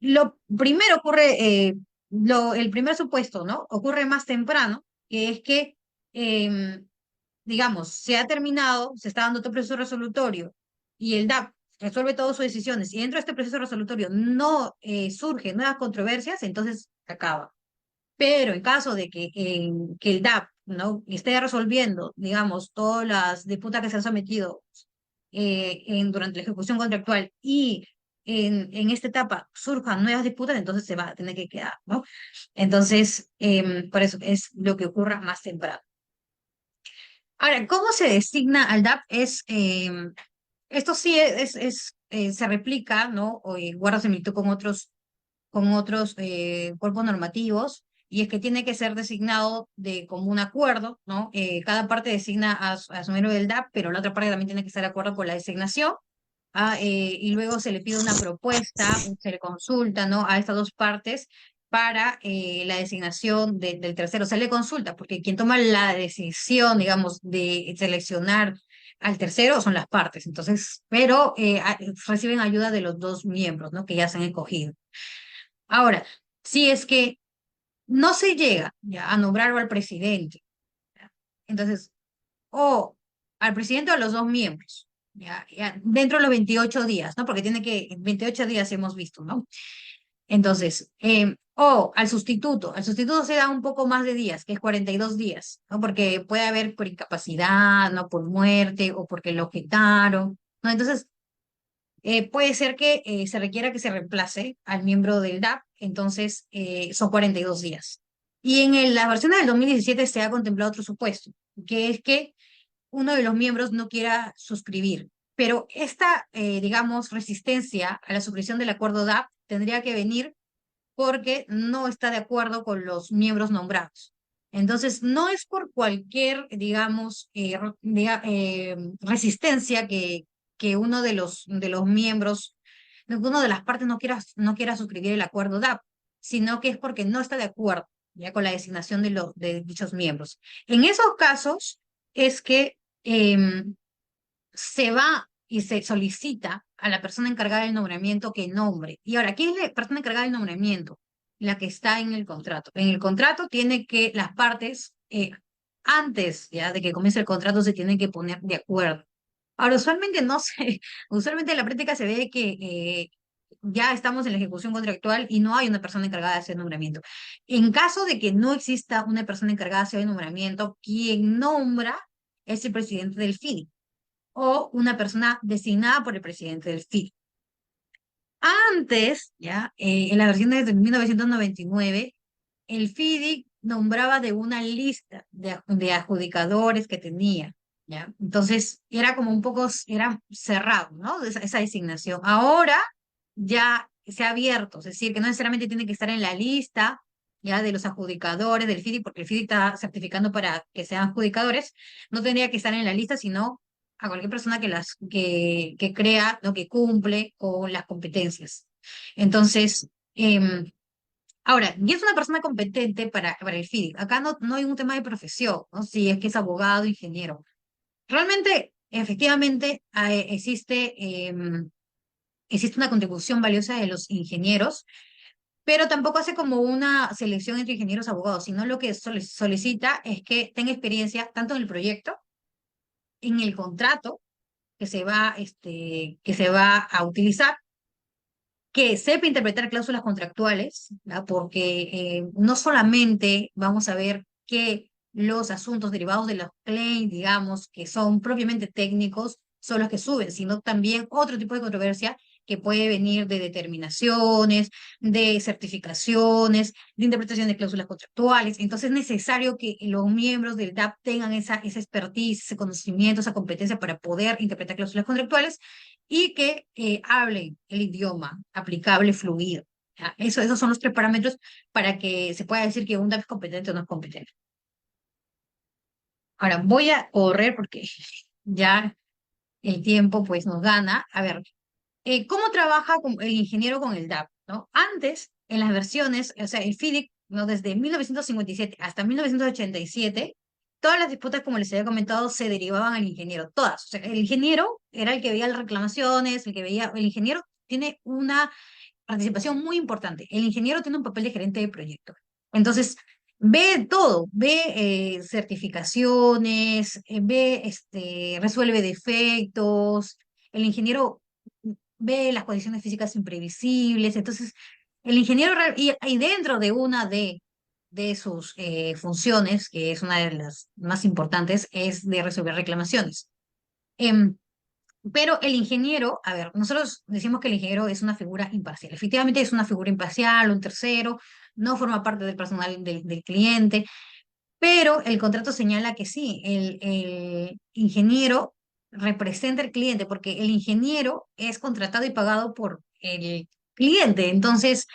lo primero ocurre, el primer supuesto, ¿no? Ocurre más temprano, que es que, digamos, se ha terminado, se está dando otro proceso resolutorio y el DAP resuelve todas sus decisiones y dentro de este proceso resolutorio no surgen nuevas controversias, entonces acaba. Pero en caso de que el DAP, ¿no? esté resolviendo, digamos, todas las disputas que se han sometido durante la ejecución contractual y en esta etapa surjan nuevas disputas, entonces se va a tener que quedar, ¿no? Entonces, por eso es lo que ocurra más temprano. Ahora, ¿cómo se designa al DAP? Esto sí se replica, ¿no? O guarda similitud con otros cuerpos normativos, y es que tiene que ser designado de común acuerdo, ¿no? Cada parte designa a su miembro del DAP, pero la otra parte también tiene que estar de acuerdo con la designación. Y luego se le pide una propuesta, se le consulta, ¿no? A estas dos partes para la designación del tercero. Se le consulta, porque quien toma la decisión, digamos, de seleccionar al tercero son las partes. Entonces, pero reciben ayuda de los dos miembros, ¿no? Que ya se han escogido. Ahora, si es que no se llega ya a nombrar al presidente, ¿ya? Entonces, o al presidente o a los dos miembros, ya, dentro de los 28 días, ¿no? Porque tiene que, 28 días hemos visto, ¿no? Entonces, o al sustituto se da un poco más de días, que es 42 días, ¿no? Porque puede haber por incapacidad, ¿no? Por muerte o porque lo quitaron, ¿no? Entonces, puede ser que se requiera que se reemplace al miembro del DAP, entonces son 42 días. Y en la versión del 2017 se ha contemplado otro supuesto, que es que uno de los miembros no quiera suscribir. Pero esta, digamos, resistencia a la suscripción del acuerdo DAP tendría que venir porque no está de acuerdo con los miembros nombrados. Entonces, no es por cualquier, digamos, resistencia que uno de los miembros, uno de las partes no quiera suscribir el acuerdo DAP, sino que es porque no está de acuerdo ya con la designación de dichos miembros. En esos casos es que se va y se solicita a la persona encargada del nombramiento que nombre. Y ahora, ¿quién es la persona encargada del nombramiento? La que está en el contrato. En el contrato tiene que las partes, antes ya de que comience el contrato, se tienen que poner de acuerdo. Ahora, usualmente no sé, usualmente en la práctica se ve que ya estamos en la ejecución contractual y no hay una persona encargada de hacer el nombramiento. En caso de que no exista una persona encargada de hacer el nombramiento, quien nombra es el presidente del FIDI o una persona designada por el presidente del FIDI. Antes, ya, en la versión de 1999, el FIDI nombraba de una lista de adjudicadores que tenía, ¿ya? Entonces, era como un poco, era cerrado, ¿no? Esa designación. Ahora ya se ha abierto, es decir, que no necesariamente tiene que estar en la lista, ya de los adjudicadores del FIDIC, porque el FIDIC está certificando para que sean adjudicadores, no tendría que estar en la lista, sino a cualquier persona que crea, ¿no? Que cumple con las competencias. Entonces, ahora, y es una persona competente para el FIDIC. Acá no hay un tema de profesión, ¿no? Si es que es abogado, ingeniero. Realmente, efectivamente, existe una contribución valiosa de los ingenieros, pero tampoco hace como una selección entre ingenieros y abogados, sino lo que solicita es que tenga experiencia tanto en el proyecto, en el contrato que se va a utilizar, que sepa interpretar cláusulas contractuales, ¿ya? Porque no solamente vamos a ver que los asuntos derivados de los claims, digamos, que son propiamente técnicos, son los que suben, sino también otro tipo de controversia que puede venir de determinaciones, de certificaciones, de interpretación de cláusulas contractuales. Entonces es necesario que los miembros del DAP tengan esa expertise, ese conocimiento, esa competencia para poder interpretar cláusulas contractuales y que hablen el idioma aplicable, fluido. ¿Ya? Esos son los tres parámetros para que se pueda decir que un DAP es competente o no es competente. Ahora, voy a correr porque ya el tiempo pues nos gana. A ver, ¿cómo trabaja el ingeniero con el DAP? ¿No? Antes, en las versiones, o sea, el FIDIC, ¿no? Desde 1957 hasta 1987, todas las disputas, como les había comentado, se derivaban al ingeniero, todas. O sea, el ingeniero era el que veía las reclamaciones, el ingeniero tiene una participación muy importante. El ingeniero tiene un papel de gerente de proyecto. Entonces, ve todo, ve certificaciones, resuelve defectos. El ingeniero ve las condiciones físicas imprevisibles. Entonces, el ingeniero, y dentro de una de sus funciones, que es una de las más importantes, es de resolver reclamaciones. Em, pero el ingeniero, a ver, nosotros decimos que el ingeniero es una figura imparcial. Efectivamente es una figura imparcial, un tercero, no forma parte del personal del cliente, pero el contrato señala que sí, el ingeniero representa al cliente, porque el ingeniero es contratado y pagado por el cliente. Entonces,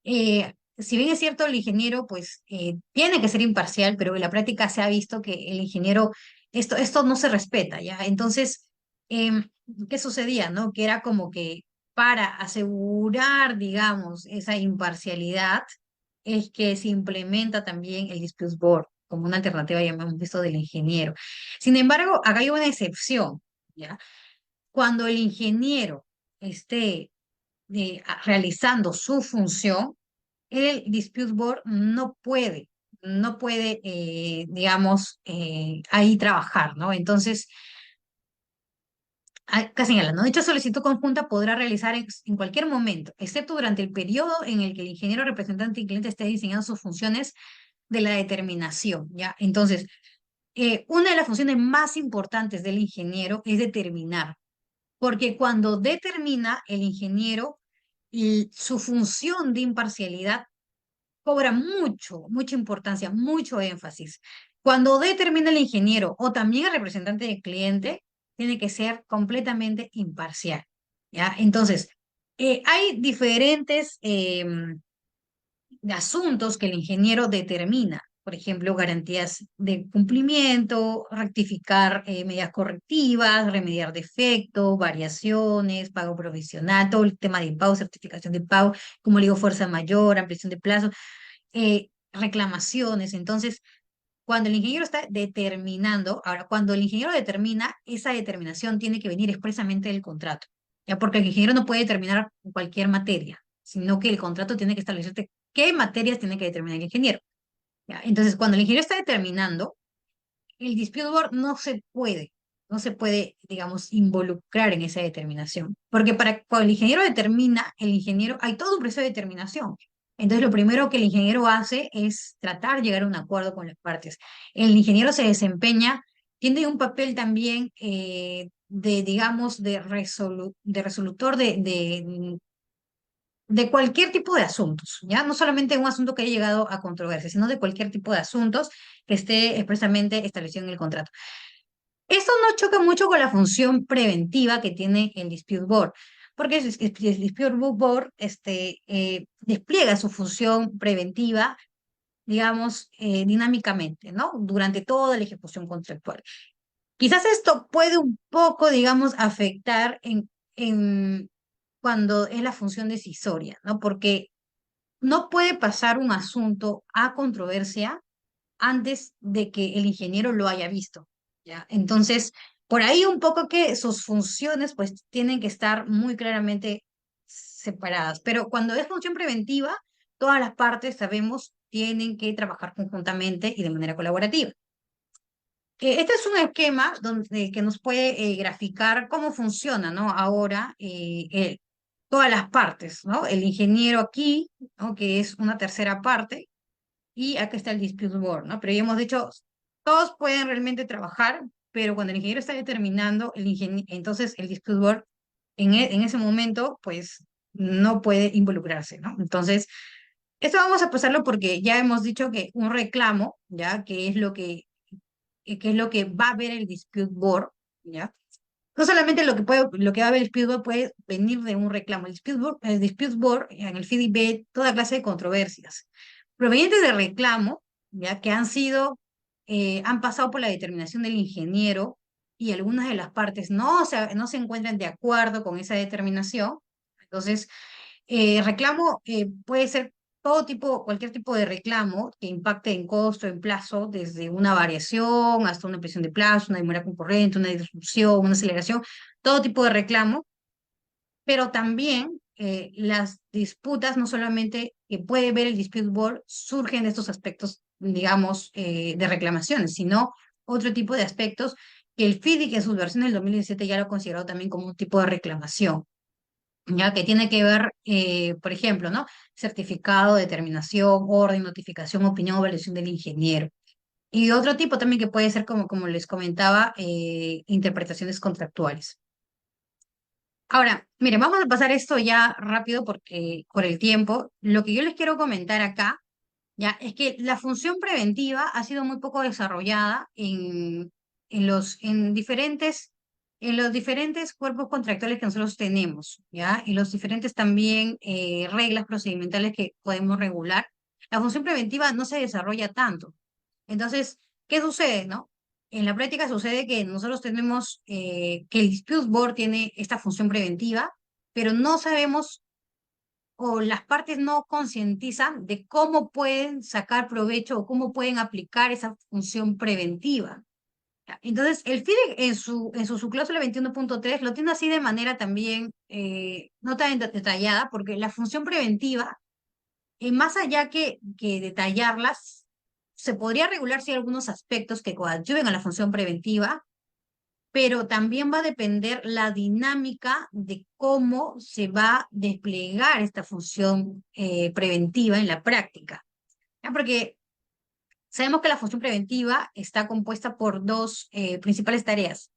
si bien es cierto, el ingeniero pues tiene que ser imparcial, pero en la práctica se ha visto que el ingeniero, esto no se respeta, ¿ya? Entonces, ¿qué sucedía, no? Que era como que para asegurar, digamos, esa imparcialidad, es que se implementa también el dispute board como una alternativa, ya hemos visto, del ingeniero. Sin embargo, acá hay una excepción, ¿ya? Cuando el ingeniero esté realizando su función, el dispute board no puede, digamos, ahí trabajar, ¿no? Entonces, acá señala, ¿no? Dicha solicitud conjunta podrá realizar en cualquier momento, excepto durante el periodo en el que el ingeniero representante y cliente esté diseñando sus funciones de la determinación, ¿ya? Entonces, una de las funciones más importantes del ingeniero es determinar, porque cuando determina el ingeniero, y su función de imparcialidad cobra mucha importancia, mucho énfasis. Cuando determina el ingeniero o también el representante del cliente, tiene que ser completamente imparcial, ¿ya? Entonces, hay diferentes de asuntos que el ingeniero determina, por ejemplo, garantías de cumplimiento, rectificar medidas correctivas, remediar defectos, variaciones, pago provisional, todo el tema de impago, certificación de pago, como le digo, fuerza mayor, ampliación de plazo, reclamaciones. Entonces, cuando el ingeniero está determinando, ahora, cuando el ingeniero determina, esa determinación tiene que venir expresamente del contrato, ¿ya? Porque el ingeniero no puede determinar cualquier materia, sino que el contrato tiene que establecerte qué materias tiene que determinar el ingeniero, ¿ya? Entonces, cuando el ingeniero está determinando, el dispute board no se puede, digamos, involucrar en esa determinación. Porque cuando el ingeniero determina, hay todo un proceso de determinación. Entonces, lo primero que el ingeniero hace es tratar de llegar a un acuerdo con las partes. El ingeniero se desempeña, tiene un papel también digamos, de resolutor de cualquier tipo de asuntos, ¿ya? No solamente un asunto que haya llegado a controversia, sino de cualquier tipo de asuntos que esté expresamente establecido en el contrato. Esto no choca mucho con la función preventiva que tiene el dispute board, porque el dispute board despliega su función preventiva digamos, dinámicamente, ¿no? Durante toda la ejecución contractual. Quizás esto puede un poco, digamos, afectar en cuando es la función decisoria, ¿no? Porque no puede pasar un asunto a controversia antes de que el ingeniero lo haya visto, ¿ya? Entonces, por ahí un poco que sus funciones pues tienen que estar muy claramente separadas, pero cuando es función preventiva, todas las partes, sabemos, tienen que trabajar conjuntamente y de manera colaborativa. Este es un esquema donde, que nos puede graficar cómo funciona, ¿no? Ahora todas las partes, ¿no? El ingeniero aquí, ¿no? Que es una tercera parte, y acá está el dispute board, ¿no? Pero ya hemos dicho, todos pueden realmente trabajar, pero cuando el ingeniero está determinando, entonces el dispute board en ese momento, pues no puede involucrarse, ¿no? Entonces, esto vamos a pasarlo porque ya hemos dicho que un reclamo, ¿ya? Que es lo que va a ver el dispute board, ¿ya? No solamente lo que va a ver el dispute board puede venir de un reclamo. El dispute board en el FIDI ve toda clase de controversias provenientes de reclamo, ya que han pasado por la determinación del ingeniero y algunas de las partes no se encuentran de acuerdo con esa determinación. Entonces, reclamo puede ser cualquier tipo de reclamo que impacte en costo, en plazo, desde una variación hasta una presión de plazo, una demora concurrente, una disrupción, una aceleración, todo tipo de reclamo, pero también las disputas, no solamente que puede ver el dispute board, surgen de estos aspectos, digamos, de reclamaciones, sino otro tipo de aspectos que el FIDIC en sus versiones del 2017 ya lo ha considerado también como un tipo de reclamación, ya que tiene que ver, por ejemplo, ¿no? Certificado, determinación, orden, notificación, opinión o evaluación del ingeniero. Y otro tipo también que puede ser, como les comentaba, interpretaciones contractuales. Ahora, miren, vamos a pasar esto ya rápido porque por el tiempo, lo que yo les quiero comentar acá, ya, es que la función preventiva ha sido muy poco desarrollada en los diferentes cuerpos contractuales que nosotros tenemos, ¿ya? Y los diferentes también reglas procedimentales que podemos regular. La función preventiva no se desarrolla tanto. Entonces, ¿qué sucede, no? En la práctica sucede que nosotros tenemos que el dispute board tiene esta función preventiva, pero no sabemos o las partes no concientizan de cómo pueden sacar provecho o cómo pueden aplicar esa función preventiva. ¿Ya? Entonces, el FIDE en su cláusula 21.3 lo tiene así de manera también no tan detallada, porque la función preventiva, más allá que detallarlas, se podría regular si hay algunos aspectos que coadyuven a la función preventiva, pero también va a depender la dinámica de cómo se va a desplegar esta función preventiva en la práctica. ¿Ya? Porque sabemos que la función preventiva está compuesta por dos principales tareas.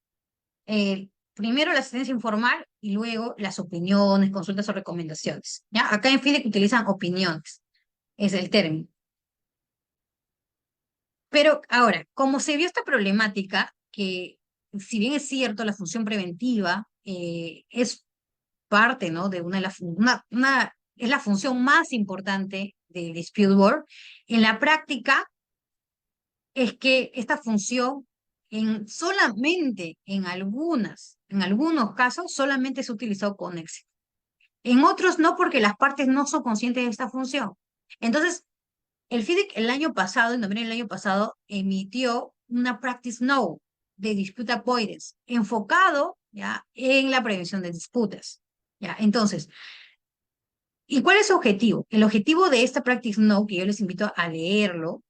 Primero la asistencia informal y luego las opiniones, consultas o recomendaciones. ¿Ya? Acá en FIDIC utilizan opiniones, es el término. Pero ahora, como se vio esta problemática, que si bien es cierto, la función preventiva es parte, ¿no? De una de las, es la función más importante del dispute board. En la práctica es que esta función solamente en algunos casos, solamente se ha utilizado con éxito. En otros no, porque las partes no son conscientes de esta función. Entonces, el FIDIC el año pasado, en noviembre del año pasado, emitió una practice note de dispute avoidance, enfocado ya en la prevención de disputas. Ya, entonces, ¿y cuál es su objetivo? El objetivo de esta practice note, que yo les invito a leerlo,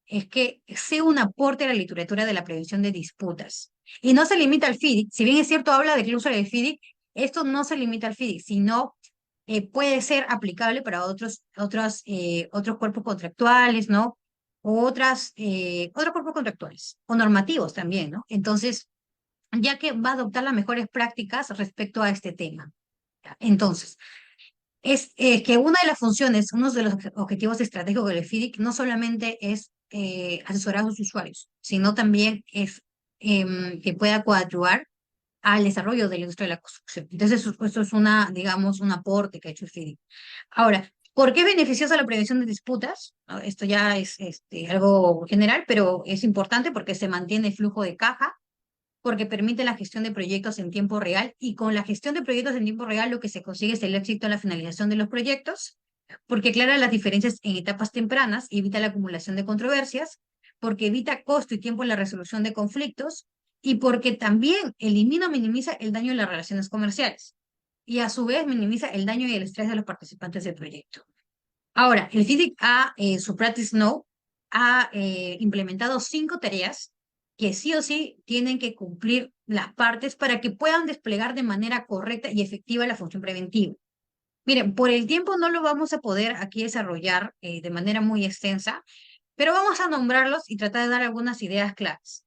es que sea un aporte a la literatura de la prevención de disputas. Y no se limita al FIDIC, si bien es cierto, habla de cláusula del FIDIC, esto no se limita al FIDIC, sino puede ser aplicable para otros cuerpos contractuales, ¿no? O otros cuerpos contractuales, o normativos también, ¿no? Entonces, ya que va a adoptar las mejores prácticas respecto a este tema. ¿Ya? Entonces, es que una de las funciones, uno de los objetivos estratégicos del FIDIC no solamente es asesorar a los usuarios, sino también es que pueda coadyuvar al desarrollo de la industria de la construcción. Entonces, eso es digamos, un aporte que ha hecho el FIDIC. Ahora, ¿Por qué es beneficiosa la prevención de disputas? ¿No? Esto ya es algo general, pero es importante porque se mantiene el flujo de caja, porque permite la gestión de proyectos en tiempo real y con la gestión de proyectos en tiempo real lo que se consigue es el éxito en la finalización de los proyectos, porque aclara las diferencias en etapas tempranas y evita la acumulación de controversias, porque evita costo y tiempo en la resolución de conflictos y porque también elimina o minimiza el daño en las relaciones comerciales y a su vez minimiza el daño y el estrés de los participantes del proyecto. Ahora, el FIDIC su Practice Now, ha implementado 5 tareas que sí o sí tienen que cumplir las partes para que puedan desplegar de manera correcta y efectiva la función preventiva. Miren, por el tiempo no lo vamos a poder aquí desarrollar de manera muy extensa, pero vamos a nombrarlos y tratar de dar algunas ideas claras.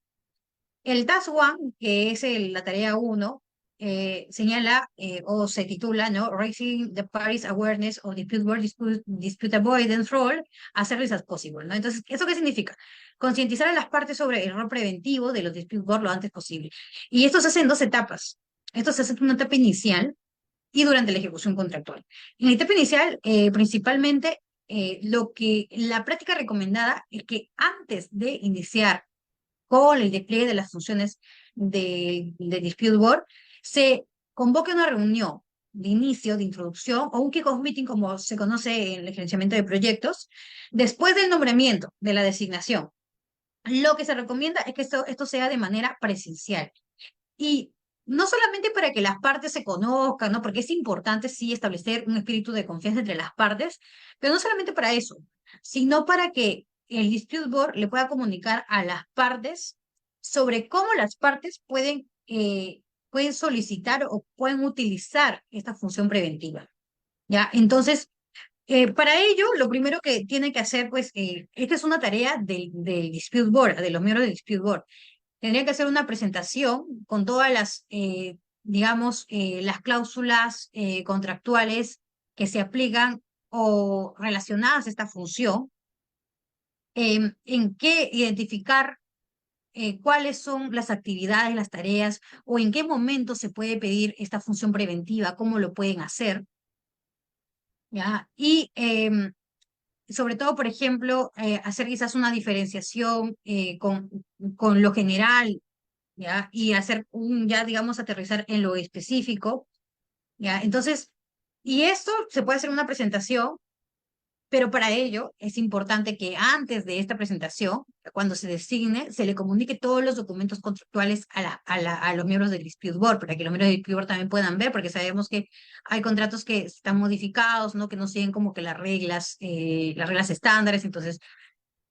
El Task One, que es la tarea uno, señala o se titula, ¿no? Raising the Parties Awareness of Dispute Board Dispute Avoidance Role as early as possible, ¿no? Entonces, ¿eso qué significa? Concientizar a las partes sobre el rol preventivo de los dispute board lo antes posible. Y esto se hace en 2 etapas. Esto se hace en una etapa inicial y durante la ejecución contractual. En la etapa inicial, principalmente, lo que la práctica recomendada es que antes de iniciar con el despliegue de las funciones de Dispute Board, se convoque una reunión de inicio, de introducción, o un kick-off meeting, como se conoce en el gerenciamiento de proyectos, después del nombramiento, de la designación. Lo que se recomienda es que esto sea de manera presencial. Y no solamente para que las partes se conozcan, ¿no? Porque es importante sí establecer un espíritu de confianza entre las partes, pero no solamente para eso, sino para que el dispute board le pueda comunicar a las partes sobre cómo las partes pueden solicitar o pueden utilizar esta función preventiva, ¿ya? Entonces, para ello, lo primero que tiene que hacer, pues, esta es una tarea del dispute board, de los miembros del dispute board. Tendría que hacer una presentación con todas las, digamos, las cláusulas contractuales que se aplican o relacionadas a esta función, en qué identificar cuáles son las actividades, las tareas o en qué momento se puede pedir esta función preventiva, cómo lo pueden hacer, ¿ya? Y sobre todo, por ejemplo, hacer quizás una diferenciación con lo general, ¿ya? Y hacer ya digamos, aterrizar en lo específico, ¿ya? Entonces, y esto se puede hacer en una presentación, pero para ello es importante que antes de esta presentación, cuando se designe, se le comunique todos los documentos contractuales a los miembros del Dispute Board, para que los miembros del Dispute Board también puedan ver, porque sabemos que hay contratos que están modificados, ¿no? Que no siguen como que las reglas estándares, entonces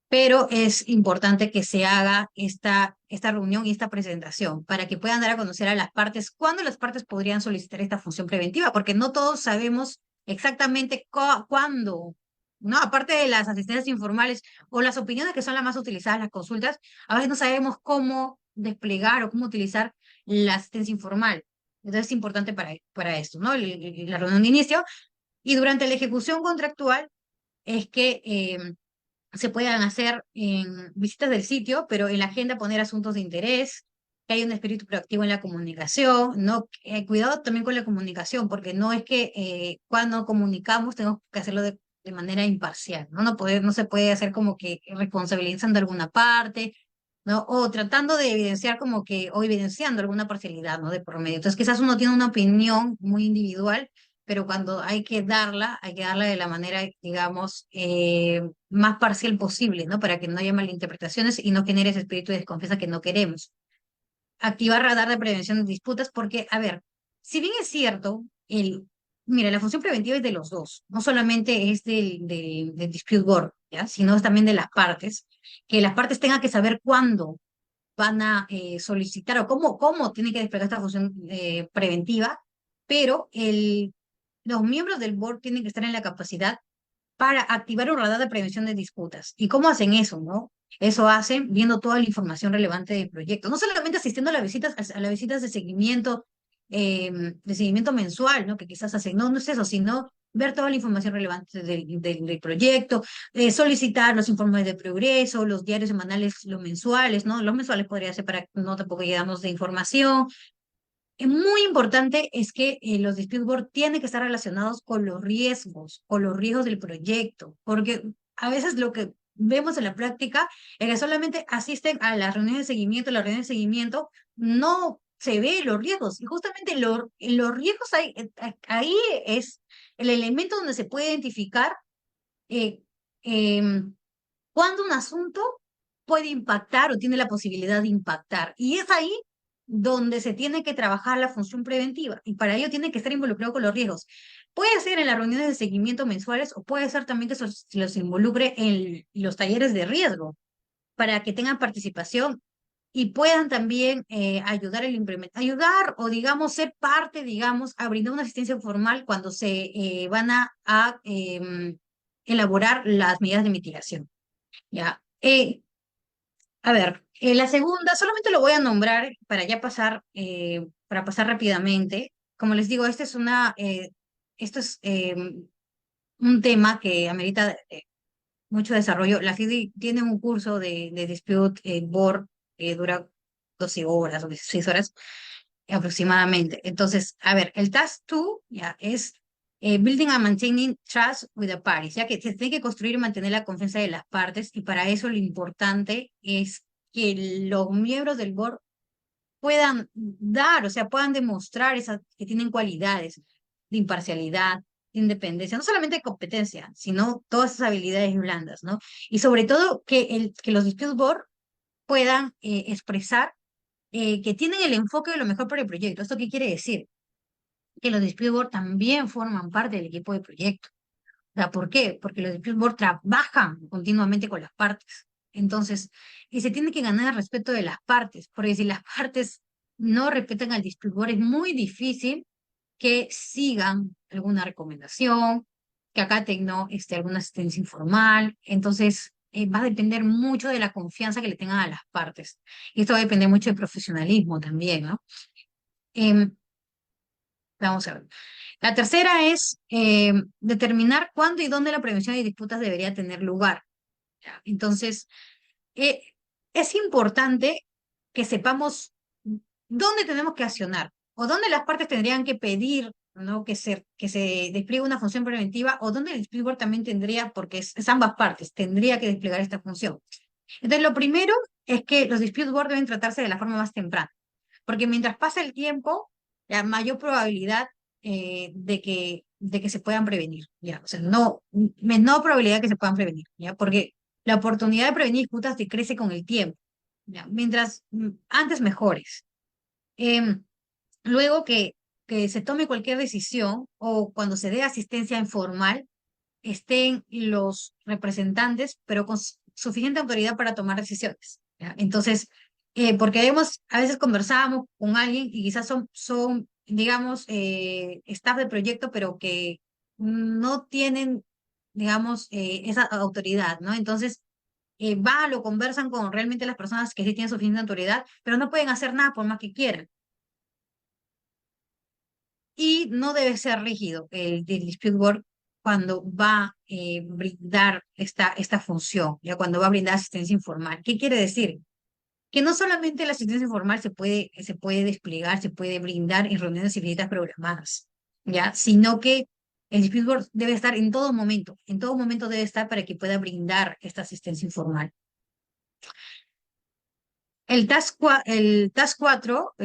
pero es importante que se haga esta reunión y esta presentación para que puedan dar a conocer a las partes cuándo las partes podrían solicitar esta función preventiva, porque no todos sabemos exactamente cuándo, ¿no? Aparte de las asistencias informales o las opiniones que son las más utilizadas, las consultas, a veces no sabemos cómo desplegar o cómo utilizar la asistencia informal. Entonces es importante para esto, ¿no? La reunión de inicio y durante la ejecución contractual es que se puedan hacer en visitas del sitio, pero en la agenda poner asuntos de interés, que haya un espíritu proactivo en la comunicación, ¿no? Cuidado también con la comunicación, porque no es que cuando comunicamos tenemos que hacerlo de manera imparcial, ¿no? No se puede hacer como que responsabilizando alguna parte, ¿no? O tratando de evidenciar como que, o evidenciando alguna parcialidad, ¿no? De por medio. Entonces quizás uno tiene una opinión muy individual, pero cuando hay que darla de la manera, digamos, más parcial posible, ¿no? Para que no haya malinterpretaciones y no genere ese espíritu de desconfianza que no queremos. Activar radar de prevención de disputas, porque, a ver, si bien es cierto, mira, la función preventiva es de los dos, no solamente es del dispute board, ¿ya? Sino es también de las partes, que las partes tengan que saber cuándo van a solicitar o cómo tienen que desplegar esta función preventiva, pero los miembros del board tienen que estar en la capacidad para activar un radar de prevención de disputas. ¿Y cómo hacen eso, no? Eso hacen viendo toda la información relevante del proyecto, no solamente asistiendo a las visitas de seguimiento mensual, ¿no? Que quizás hacen, no es eso, sino ver toda la información relevante del proyecto, solicitar los informes de progreso, los diarios semanales, los mensuales, ¿no? Los mensuales podría ser para no tampoco llegamos de información, muy importante es que los dispute board tienen que estar relacionados con los riesgos del proyecto, porque a veces lo que vemos en la práctica es que solamente asisten a las reuniones de seguimiento, las reuniones de seguimiento no se ve los riesgos, y justamente los riesgos ahí es el elemento donde se puede identificar eh, em, cuándo un asunto puede impactar o tiene la posibilidad de impactar. Y es ahí donde se tiene que trabajar la función preventiva. Y para ello tiene que estar involucrado con los riesgos. Puede ser en las reuniones de seguimiento mensuales o puede ser también que se los involucre en los talleres de riesgo para que tengan participación y puedan también ayudar ayudar o digamos ser parte, digamos, a brindar una asistencia formal cuando se van a elaborar las medidas de mitigación. ¿Ya? A ver, la segunda, solamente lo voy a nombrar para ya pasar, para pasar rápidamente. Como les digo, esto es un tema que amerita mucho desarrollo. La FIDI tiene un curso de Dispute Board que dura 12 horas o 16 horas aproximadamente. Entonces, a ver, el Task 2 ya es Building and Maintaining Trust with the Parties, ya que se tiene que construir y mantener la confianza de las partes y para eso lo importante es que los miembros del board puedan dar, o sea, puedan demostrar que tienen cualidades de imparcialidad, de independencia, no solamente de competencia, sino todas esas habilidades blandas, ¿no? Y sobre todo que los dispute board puedan expresar que tienen el enfoque de lo mejor para el proyecto. ¿Esto qué quiere decir? Que los dispute board también forman parte del equipo de proyecto. O sea, ¿por qué? Porque los dispute board trabajan continuamente con las partes. Entonces, y se tiene que ganar el respeto de las partes, porque si las partes no respetan al dispute board, es muy difícil que sigan alguna recomendación, que acaten, ¿no? Alguna asistencia informal. Entonces, va a depender mucho de la confianza que le tengan a las partes. Y esto va a depender mucho del profesionalismo también, ¿no? Em, Vamos a ver. La tercera es determinar cuándo y dónde la prevención de disputas debería tener lugar. ¿Ya? Entonces, eh, es importante que sepamos dónde tenemos que accionar o dónde las partes tendrían que pedir, ¿no? Que se despliegue una función preventiva o dónde el dispute board también tendría, porque es ambas partes, tendría que desplegar esta función. Entonces, lo primero es que los dispute board deben tratarse de la forma más temprana, porque mientras pasa el tiempo, la mayor probabilidad de que se puedan prevenir, ¿ya? O sea, no, menor probabilidad que se puedan prevenir, ¿ya? Porque la oportunidad de prevenir disputas decrece con el tiempo, ¿ya? Mientras antes mejores. Em, Luego que se tome cualquier decisión o cuando se dé asistencia informal, estén los representantes, pero con suficiente autoridad para tomar decisiones. ¿Ya? Entonces, porque a veces conversábamos con alguien y quizás digamos, staff de proyecto, pero que no tienen, digamos, esa autoridad, ¿no? Entonces, lo conversan con realmente las personas que sí tienen suficiente autoridad, pero no pueden hacer nada por más que quieran. Y no debe ser rígido el dispute board cuando va a brindar esta función, ya cuando va a brindar asistencia informal. ¿Qué quiere decir? Que no solamente la asistencia informal se puede desplegar, se puede brindar en reuniones y visitas programadas, ya, sino que el dispute board debe estar en todo momento debe estar para que pueda brindar esta asistencia informal. El task 4, el task 4,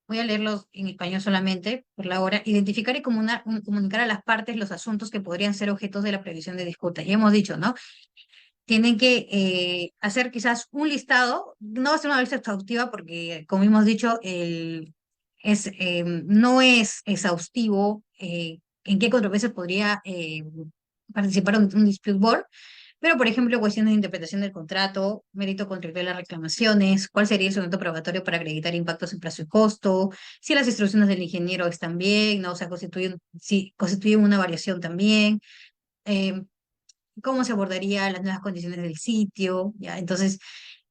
voy a leerlos en español solamente por la hora. Identificar y comunicar a las partes los asuntos que podrían ser objetos de la previsión de disputas. Ya hemos dicho, ¿no? Tienen que hacer quizás un listado, no va a ser una lista exhaustiva porque, como hemos dicho, no es exhaustivo en qué controversias podría participar un dispute board, pero, por ejemplo, cuestiones de interpretación del contrato, mérito contractual de las reclamaciones, cuál sería el instrumento probatorio para acreditar impactos en plazo y costo, si las instrucciones del ingeniero están bien, ¿no? O sea, si constituyen una variación también, eh, cómo se abordaría las nuevas condiciones del sitio, ¿ya? Entonces,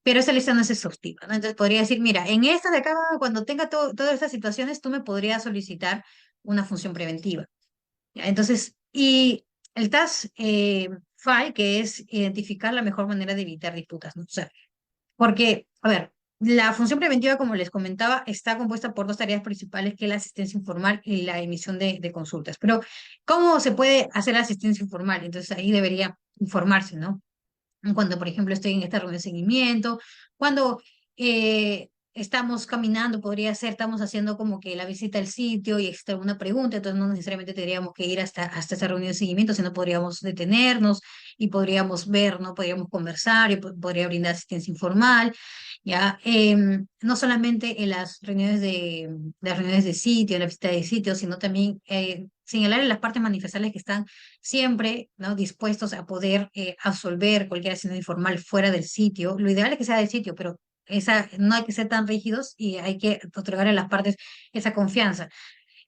pero esa lista no es exhaustiva, ¿no? Entonces podría decir, mira, en estas de acá, cuando tenga todas estas situaciones, tú me podrías solicitar una función preventiva, ¿ya? Entonces, y el task file, que es identificar la mejor manera de evitar disputas, ¿no? O sea, porque, a ver, La función preventiva, como les comentaba, está compuesta por dos tareas principales, que es la asistencia informal y la emisión de consultas. Pero, ¿cómo se puede hacer la asistencia informal? Entonces, ahí debería informarse, ¿no? Cuando, por ejemplo, estoy en esta reunión de seguimiento, cuando estamos caminando, podría ser, estamos haciendo como que la visita al sitio y existe alguna pregunta, entonces no necesariamente tendríamos que ir hasta esa reunión de seguimiento, sino podríamos detenernos y podríamos ver, ¿no? Podríamos conversar y podría brindar asistencia informal, ¿ya? No solamente en las reuniones de sitio, en la visita de sitio, sino también señalar en las partes manifestables que están siempre, ¿no? Dispuestos a poder absolver cualquier acción informal fuera del sitio. Lo ideal es que sea del sitio, pero no hay que ser tan rígidos y hay que otorgar a las partes esa confianza.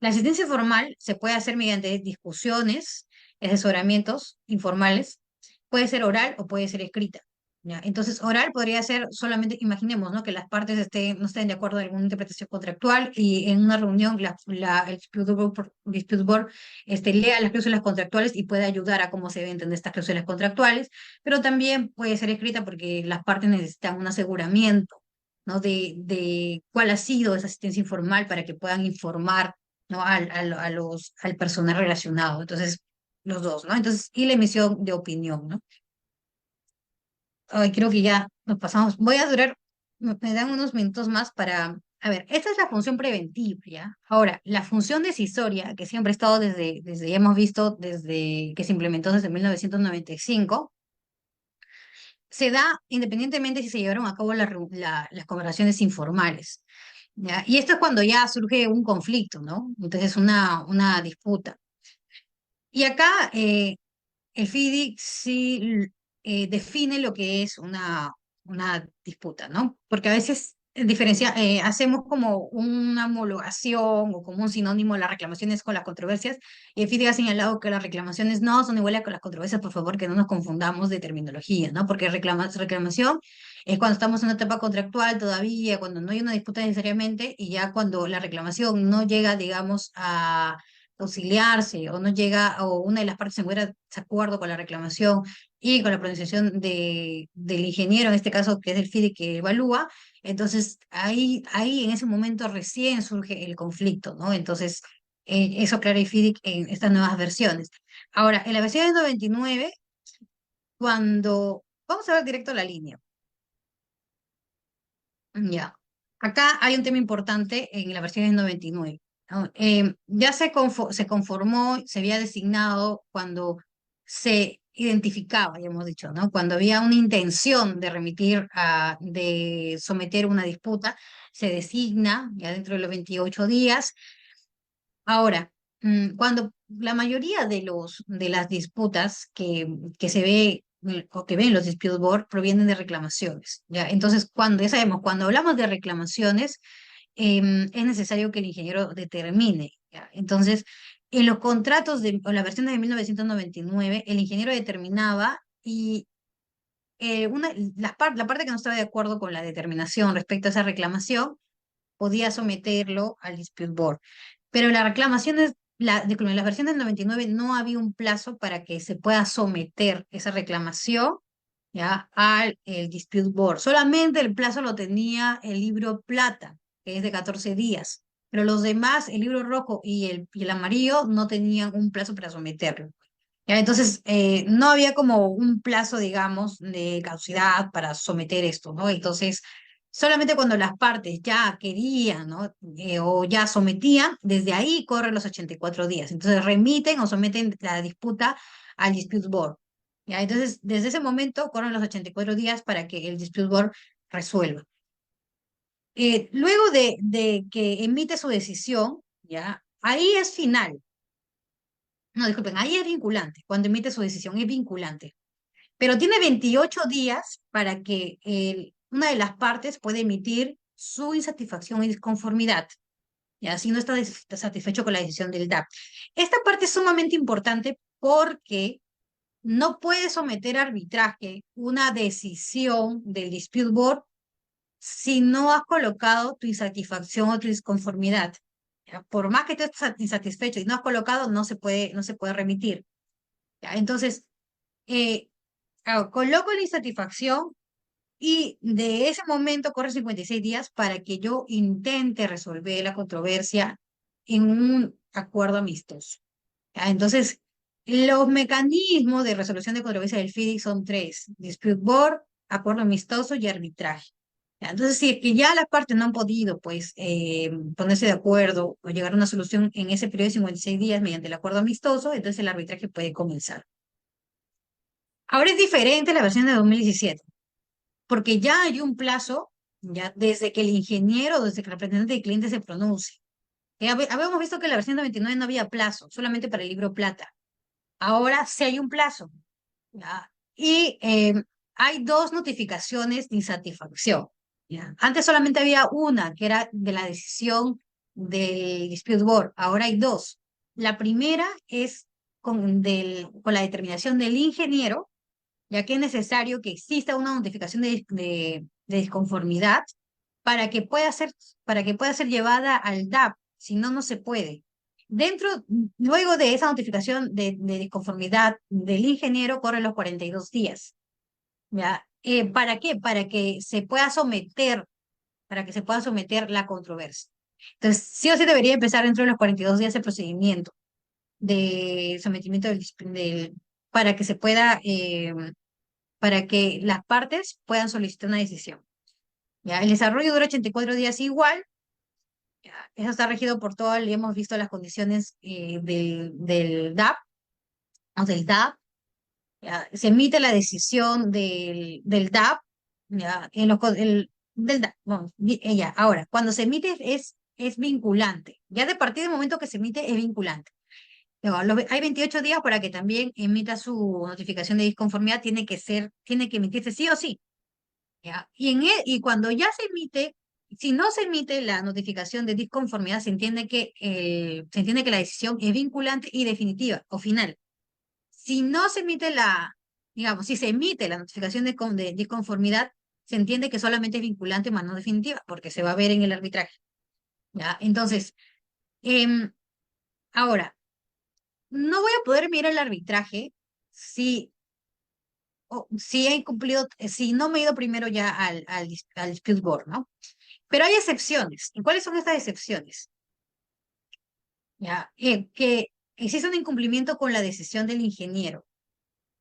La asistencia formal se puede hacer mediante discusiones, asesoramientos informales, puede ser oral o puede ser escrita. ¿Ya? Entonces, oral podría ser solamente, imaginemos, ¿no? Que las partes no estén de acuerdo en alguna interpretación contractual y en una reunión el dispute board, lea las cláusulas contractuales y puede ayudar a cómo se deben entender estas cláusulas contractuales, pero también puede ser escrita porque las partes necesitan un aseguramiento, ¿no? De cuál ha sido esa asistencia informal para que puedan informar, ¿no? Al personal relacionado. Entonces, los dos, ¿no? Entonces, y la emisión de opinión, ¿no? Ay, creo que ya nos pasamos. Voy a durar, me dan unos minutos más para... A ver, esta es la función preventiva, ¿ya? Ahora, la función decisoria, que siempre ha estado ya hemos visto desde que se implementó desde 1995, se da independientemente si se llevaron a cabo las conversaciones informales, ¿ya? Y esto es cuando ya surge un conflicto, ¿no? Entonces, una disputa. Y acá el FIDIC sí define lo que es una disputa, ¿no? Porque a veces hacemos como una homologación o como un sinónimo de las reclamaciones con las controversias, y el FIDIC ha señalado que las reclamaciones no son iguales con las controversias, por favor, que no nos confundamos de terminología, ¿no? Porque reclamación es cuando estamos en una etapa contractual todavía, cuando no hay una disputa necesariamente, y ya cuando la reclamación no llega, digamos, a auxiliarse o no llega, o una de las partes se encuentra de acuerdo con la reclamación y con la pronunciación del ingeniero, en este caso que es el FIDE que evalúa, entonces ahí en ese momento recién surge el conflicto, ¿no? Entonces, eso aclara el FIDIC en estas nuevas versiones. Ahora, en la versión de 99, vamos a ver directo la línea. Ya. Acá hay un tema importante en la versión del 99, ¿no? Ya se conformó, se había designado cuando se identificaba, ya hemos dicho, ¿no? Cuando había una intención de de someter una disputa, se designa ya dentro de los 28 días. Ahora, cuando la mayoría de las disputas que se ve o que ven los dispute board provienen de reclamaciones, ¿ya? Entonces, ya sabemos, cuando hablamos de reclamaciones, es necesario que el ingeniero determine, ¿ya? Entonces, en los contratos o la versión de 1999, el ingeniero determinaba y la parte que no estaba de acuerdo con la determinación respecto a esa reclamación podía someterlo al dispute board. Pero la reclamación disculpen, en las versiones del 99 no había un plazo para que se pueda someter esa reclamación, ya al el dispute board. Solamente el plazo lo tenía el libro plata, que es de 14 días. Pero los demás, el libro rojo y el amarillo, no tenían un plazo para someterlo. Ya, entonces, no había como un plazo, digamos, de caducidad para someter esto, ¿no? Entonces, solamente cuando las partes ya querían, ¿no? O ya sometían, desde ahí corren los 84 días. Entonces, remiten o someten la disputa al dispute board. ¿Ya? Entonces, desde ese momento corren los 84 días para que el dispute board resuelva. Luego de que emite su decisión, ¿ya? Ahí es final. No, disculpen, ahí es vinculante. Cuando emite su decisión es vinculante. Pero tiene 28 días para que una de las partes pueda emitir su insatisfacción y disconformidad, y así no está satisfecho con la decisión del DAP. Esta parte es sumamente importante porque no puede someter a arbitraje una decisión del dispute board si no has colocado tu insatisfacción o tu disconformidad. ¿Ya? Por más que tú estés insatisfecho y no has colocado, no se puede remitir. ¿Ya? Entonces, coloco la insatisfacción y de ese momento corre 56 días para que yo intente resolver la controversia en un acuerdo amistoso. ¿Ya? Entonces, los mecanismos de resolución de controversia del FIDIC son tres: dispute board, acuerdo amistoso y arbitraje. ¿Ya? Entonces, si es que ya las partes no han podido pues, ponerse de acuerdo o llegar a una solución en ese periodo de 56 días mediante el acuerdo amistoso, entonces el arbitraje puede comenzar. Ahora es diferente la versión de 2017 porque ya hay un plazo, ya desde que el ingeniero, desde que el representante del cliente se pronuncie. Habíamos visto que en la versión 99 no había plazo, solamente para el libro plata. Ahora sí hay un plazo, ¿ya? Y hay dos notificaciones de insatisfacción, ¿ya? Antes solamente había una, que era de la decisión del dispute board. Ahora hay dos. La primera es con la determinación del ingeniero, ya que es necesario que exista una notificación de disconformidad para que pueda ser, para que pueda ser llevada al DAP, si no, no se puede. Luego de esa notificación de disconformidad del ingeniero, corren los 42 días. ¿Ya? ¿Para qué? Para que se pueda someter la controversia. Entonces, sí o sí debería empezar dentro de los 42 días el procedimiento de sometimiento para que se pueda para que las partes puedan solicitar una decisión. ¿Ya? El desarrollo dura 84 días igual. ¿Ya? Eso está regido por todo, le hemos visto las condiciones del DAP o del DAP. ¿Ya? Se emite la decisión del DAP, ¿ya? Del DAP. Vamos, ya. Ahora, cuando se emite es vinculante. Ya de partir del momento que se emite es vinculante. Ya, hay 28 días para que también emita su notificación de disconformidad, tiene que emitirse sí o sí. ¿Ya? Y cuando ya se emite, si no se emite la notificación de disconformidad, se entiende que la decisión es vinculante y definitiva o final. Si no se emite digamos, si se emite la notificación de disconformidad, se entiende que solamente es vinculante, más no definitiva, porque se va a ver en el arbitraje. ¿Ya? Entonces, em, ahora, no voy a poder mirar el arbitraje si, si he incumplido, si no me he ido primero ya al dispute board, ¿no? Pero hay excepciones. ¿Y cuáles son estas excepciones? ¿Ya? Que existe un incumplimiento con la decisión del ingeniero.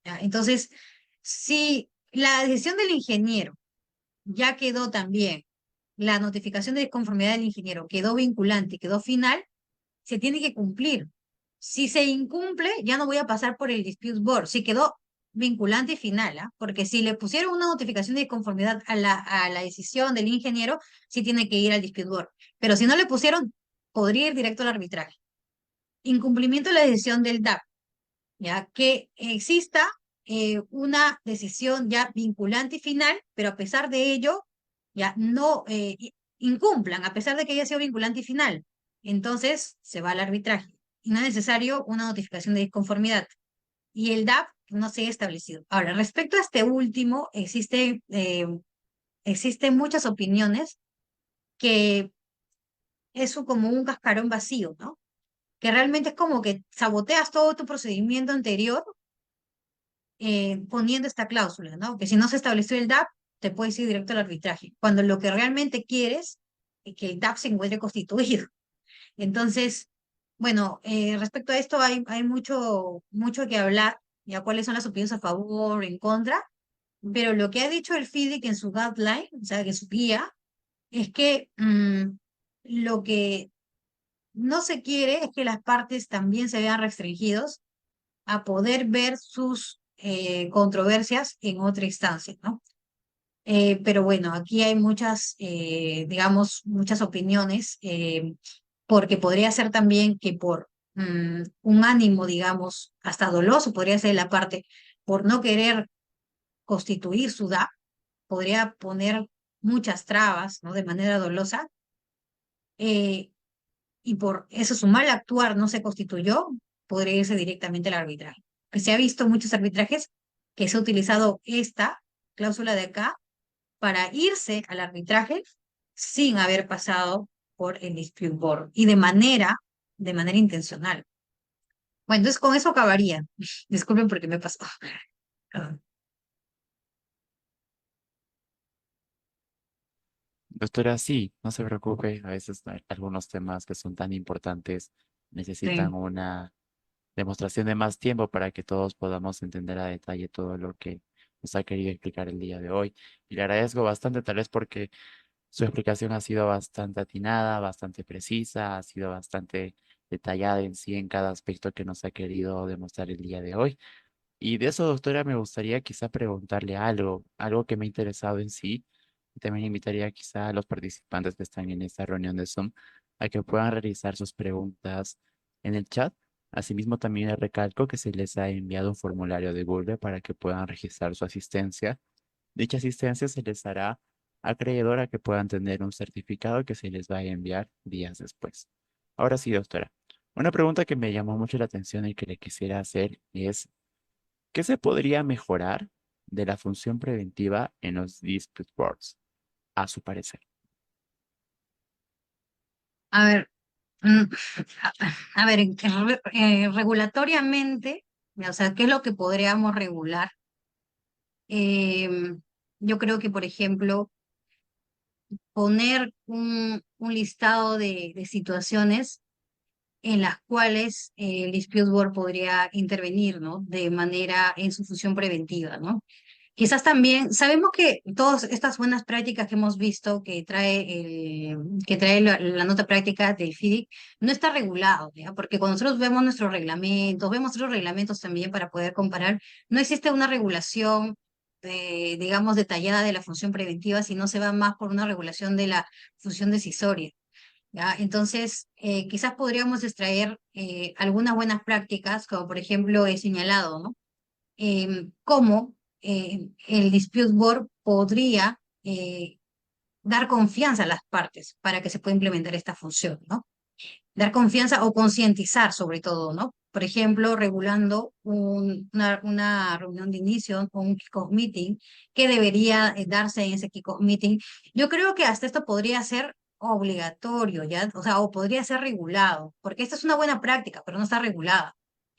¿Ya? Entonces, si la decisión del ingeniero ya quedó también, la notificación de disconformidad del ingeniero quedó vinculante, quedó final, se tiene que cumplir. Si se incumple, ya no voy a pasar por el dispute board. Si quedó vinculante y final, ¿ah? Porque si le pusieron una notificación de disconformidad a la decisión del ingeniero, sí tiene que ir al dispute board. Pero si no le pusieron, podría ir directo al arbitraje. Incumplimiento de la decisión del DAP, ya que exista una decisión ya vinculante y final, pero a pesar de ello, ya no incumplan, a pesar de que haya sido vinculante y final. Entonces se va al arbitraje. Y no es necesario una notificación de disconformidad. Y el DAP no se ha establecido. Ahora, respecto a este último, existen muchas opiniones que es como un cascarón vacío, ¿no? Que realmente es como que saboteas todo tu procedimiento anterior poniendo esta cláusula, ¿no? Que si no se estableció el DAP, te puedes ir directo al arbitraje, cuando lo que realmente quieres es que el DAP se encuentre constituido. Entonces, bueno, respecto a esto hay mucho que hablar, ya cuáles son las opiniones a favor, en contra, pero lo que ha dicho el FIDIC en su guideline, o sea, que su guía, es que lo que no se quiere es que las partes también se vean restringidos a poder ver sus controversias en otra instancia, ¿no? Pero bueno, aquí hay digamos, muchas opiniones, porque podría ser también que por un ánimo, digamos, hasta doloso, podría ser la parte, por no querer constituir su DAP, podría poner muchas trabas, ¿no? De manera dolosa, eh, y por eso su mal actuar no se constituyó, podría irse directamente al arbitraje. Que se ha visto muchos arbitrajes que se ha utilizado esta cláusula de acá para irse al arbitraje sin haber pasado por el dispute board y de manera intencional. Bueno, entonces con eso acabaría. Disculpen porque me pasó. Doctora, sí, no se preocupe, a veces hay algunos temas que son tan importantes necesitan Sí. una demostración de más tiempo para que todos podamos entender a detalle todo lo que nos ha querido explicar el día de hoy. Y le agradezco bastante, tal vez porque su explicación ha sido bastante atinada, bastante precisa, ha sido bastante detallada en sí en cada aspecto que nos ha querido demostrar el día de hoy. Y de eso, doctora, me gustaría quizá preguntarle algo que me ha interesado en sí. Y también invitaría quizá a los participantes que están en esta reunión de Zoom a que puedan realizar sus preguntas en el chat. Asimismo, también les recalco que se les ha enviado un formulario de Google para que puedan registrar su asistencia. Dicha asistencia se les hará acreedora a que puedan tener un certificado que se les va a enviar días después. Ahora sí, doctora. Una pregunta que me llamó mucho la atención y que le quisiera hacer es, ¿qué se podría mejorar de la función preventiva en los dispute boards, a su parecer? A ver, a, a ver, regulatoriamente, o sea, ¿qué es lo que podríamos regular? Em, yo creo que, por ejemplo, poner un listado de situaciones en las cuales el dispute board podría intervenir, ¿no? De manera en su función preventiva, ¿no? Quizás también, sabemos que todas estas buenas prácticas que hemos visto que trae la nota práctica del FIDIC no está regulado, ¿ya? Porque cuando nosotros vemos otros reglamentos también para poder comparar, no existe una regulación, digamos, detallada de la función preventiva, sino se va más por una regulación de la función decisoria. ¿Ya? Entonces, quizás podríamos extraer algunas buenas prácticas, como por ejemplo he señalado, ¿no? Cómo el dispute board podría dar confianza a las partes para que se pueda implementar esta función, ¿no? Dar confianza o concientizar sobre todo, ¿no? Por ejemplo, regulando una reunión de inicio o un kick-off meeting que debería darse en ese kick-off meeting. Yo creo que hasta esto podría ser obligatorio, ¿ya? O sea, o podría ser regulado, porque esta es una buena práctica, pero no está regulada.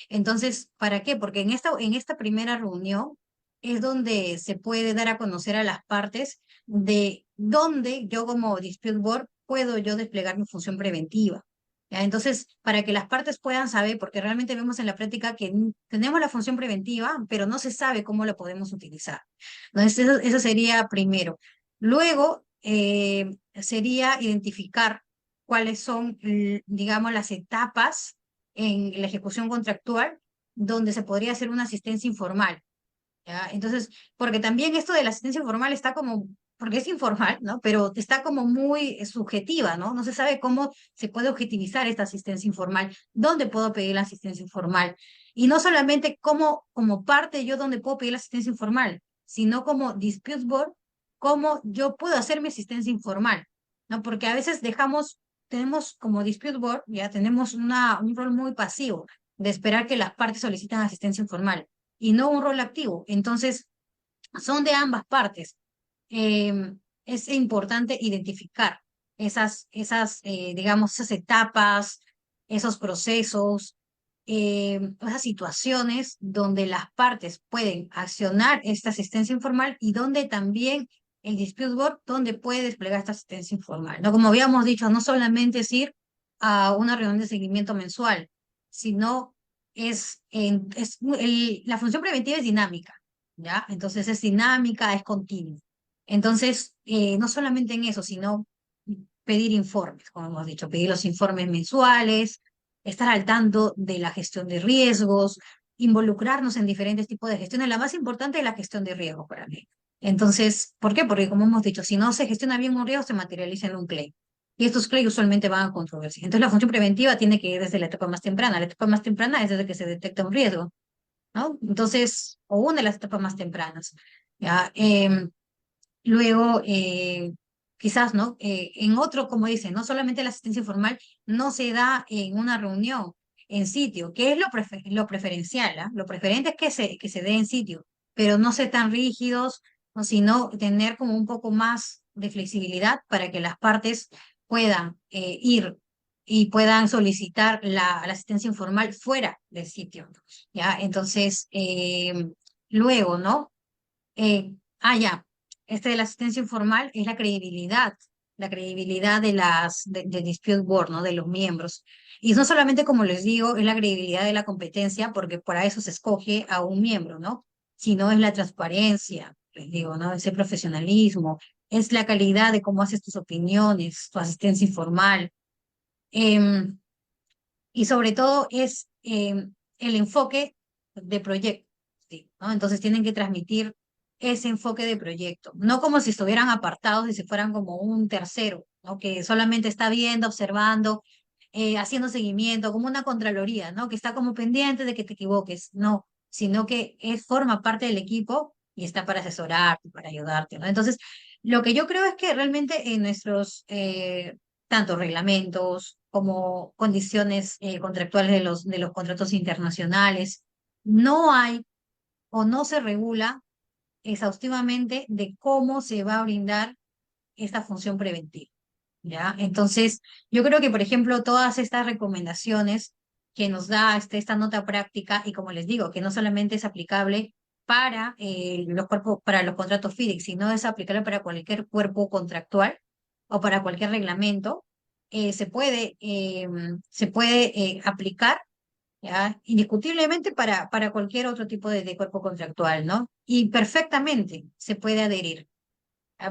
Entonces, ¿para qué? Porque en esta primera reunión es donde se puede dar a conocer a las partes de dónde yo como dispute board puedo yo desplegar mi función preventiva. ¿Ya? Entonces, para que las partes puedan saber, porque realmente vemos en la práctica que tenemos la función preventiva, pero no se sabe cómo la podemos utilizar. Entonces, eso sería primero. Luego, sería identificar cuáles son, digamos, las etapas en la ejecución contractual donde se podría hacer una asistencia informal. ¿Ya? Entonces, porque también esto de la asistencia informal está como, porque es informal, ¿no? Pero está como muy subjetiva, ¿no? No se sabe cómo se puede objetivizar esta asistencia informal, dónde puedo pedir la asistencia informal. Y no solamente como parte yo donde puedo pedir la asistencia informal, sino como dispute board, cómo yo puedo hacer mi asistencia informal, ¿no? Porque a veces tenemos como dispute board, ya tenemos un rol muy pasivo de esperar que las partes solicitan asistencia informal y no un rol activo. Entonces, son de ambas partes. Es importante identificar digamos, esas etapas, esos procesos, esas situaciones donde las partes pueden accionar esta asistencia informal y donde también el dispute board, donde puede desplegar esta asistencia informal. ¿No? Como habíamos dicho, no solamente es ir a una reunión de seguimiento mensual, sino la función preventiva es dinámica. ¿Ya? Entonces es dinámica, es continua. Entonces, no solamente en eso, sino pedir informes, como hemos dicho, pedir los informes mensuales, estar al tanto de la gestión de riesgos, involucrarnos en diferentes tipos de gestiones. La más importante es la gestión de riesgos para mí. Entonces, ¿por qué? Porque como hemos dicho, si no se gestiona bien un riesgo, se materializa en un claim. Y estos claims usualmente van a controversia. Entonces, la función preventiva tiene que ir desde la etapa más temprana. La etapa más temprana es desde que se detecta un riesgo. ¿No? Entonces, o una de las etapas más tempranas, ¿ya? Luego, quizás, ¿no? En otro, como dicen, no solamente la asistencia informal no se da en una reunión en sitio, que es lo preferencial, ¿ah? Lo preferente es que se dé en sitio, pero no ser tan rígidos, ¿no? Sino tener como un poco más de flexibilidad para que las partes puedan ir y puedan solicitar la asistencia informal fuera del sitio, ¿ya? Entonces, luego, ¿no? Ya, este de la asistencia informal es la credibilidad. la credibilidad de dispute board, ¿no? De los miembros. Y no solamente, como les digo, es la credibilidad de la competencia, porque para eso se escoge a un miembro, ¿no? Sino es la transparencia, les digo, ¿no? Es el profesionalismo, es la calidad de cómo haces tus opiniones, tu asistencia informal. em, y sobre todo es el enfoque de proyecto, ¿sí? ¿No? Entonces tienen que transmitir ese enfoque de proyecto, no como si estuvieran apartados y si fueran como un tercero, ¿no? Que solamente está viendo, observando, haciendo seguimiento, como una contraloría, ¿no? Que está como pendiente de que te equivoques, no, sino que forma parte del equipo y está para asesorarte, para ayudarte, ¿no? Entonces, lo que yo creo es que realmente en nuestros tanto reglamentos como condiciones contractuales de los contratos internacionales. No hay o no se regula exhaustivamente de cómo se va a brindar esta función preventiva, ¿ya? Entonces, yo creo que, por ejemplo, todas estas recomendaciones que nos da esta nota práctica, y como les digo, que no solamente es aplicable para los cuerpos, para los contratos FIDIC, sino es aplicable para cualquier cuerpo contractual o para cualquier reglamento, se puede aplicar, ¿ya? Indiscutiblemente para cualquier otro tipo de cuerpo contractual, ¿no? Y perfectamente se puede adherir.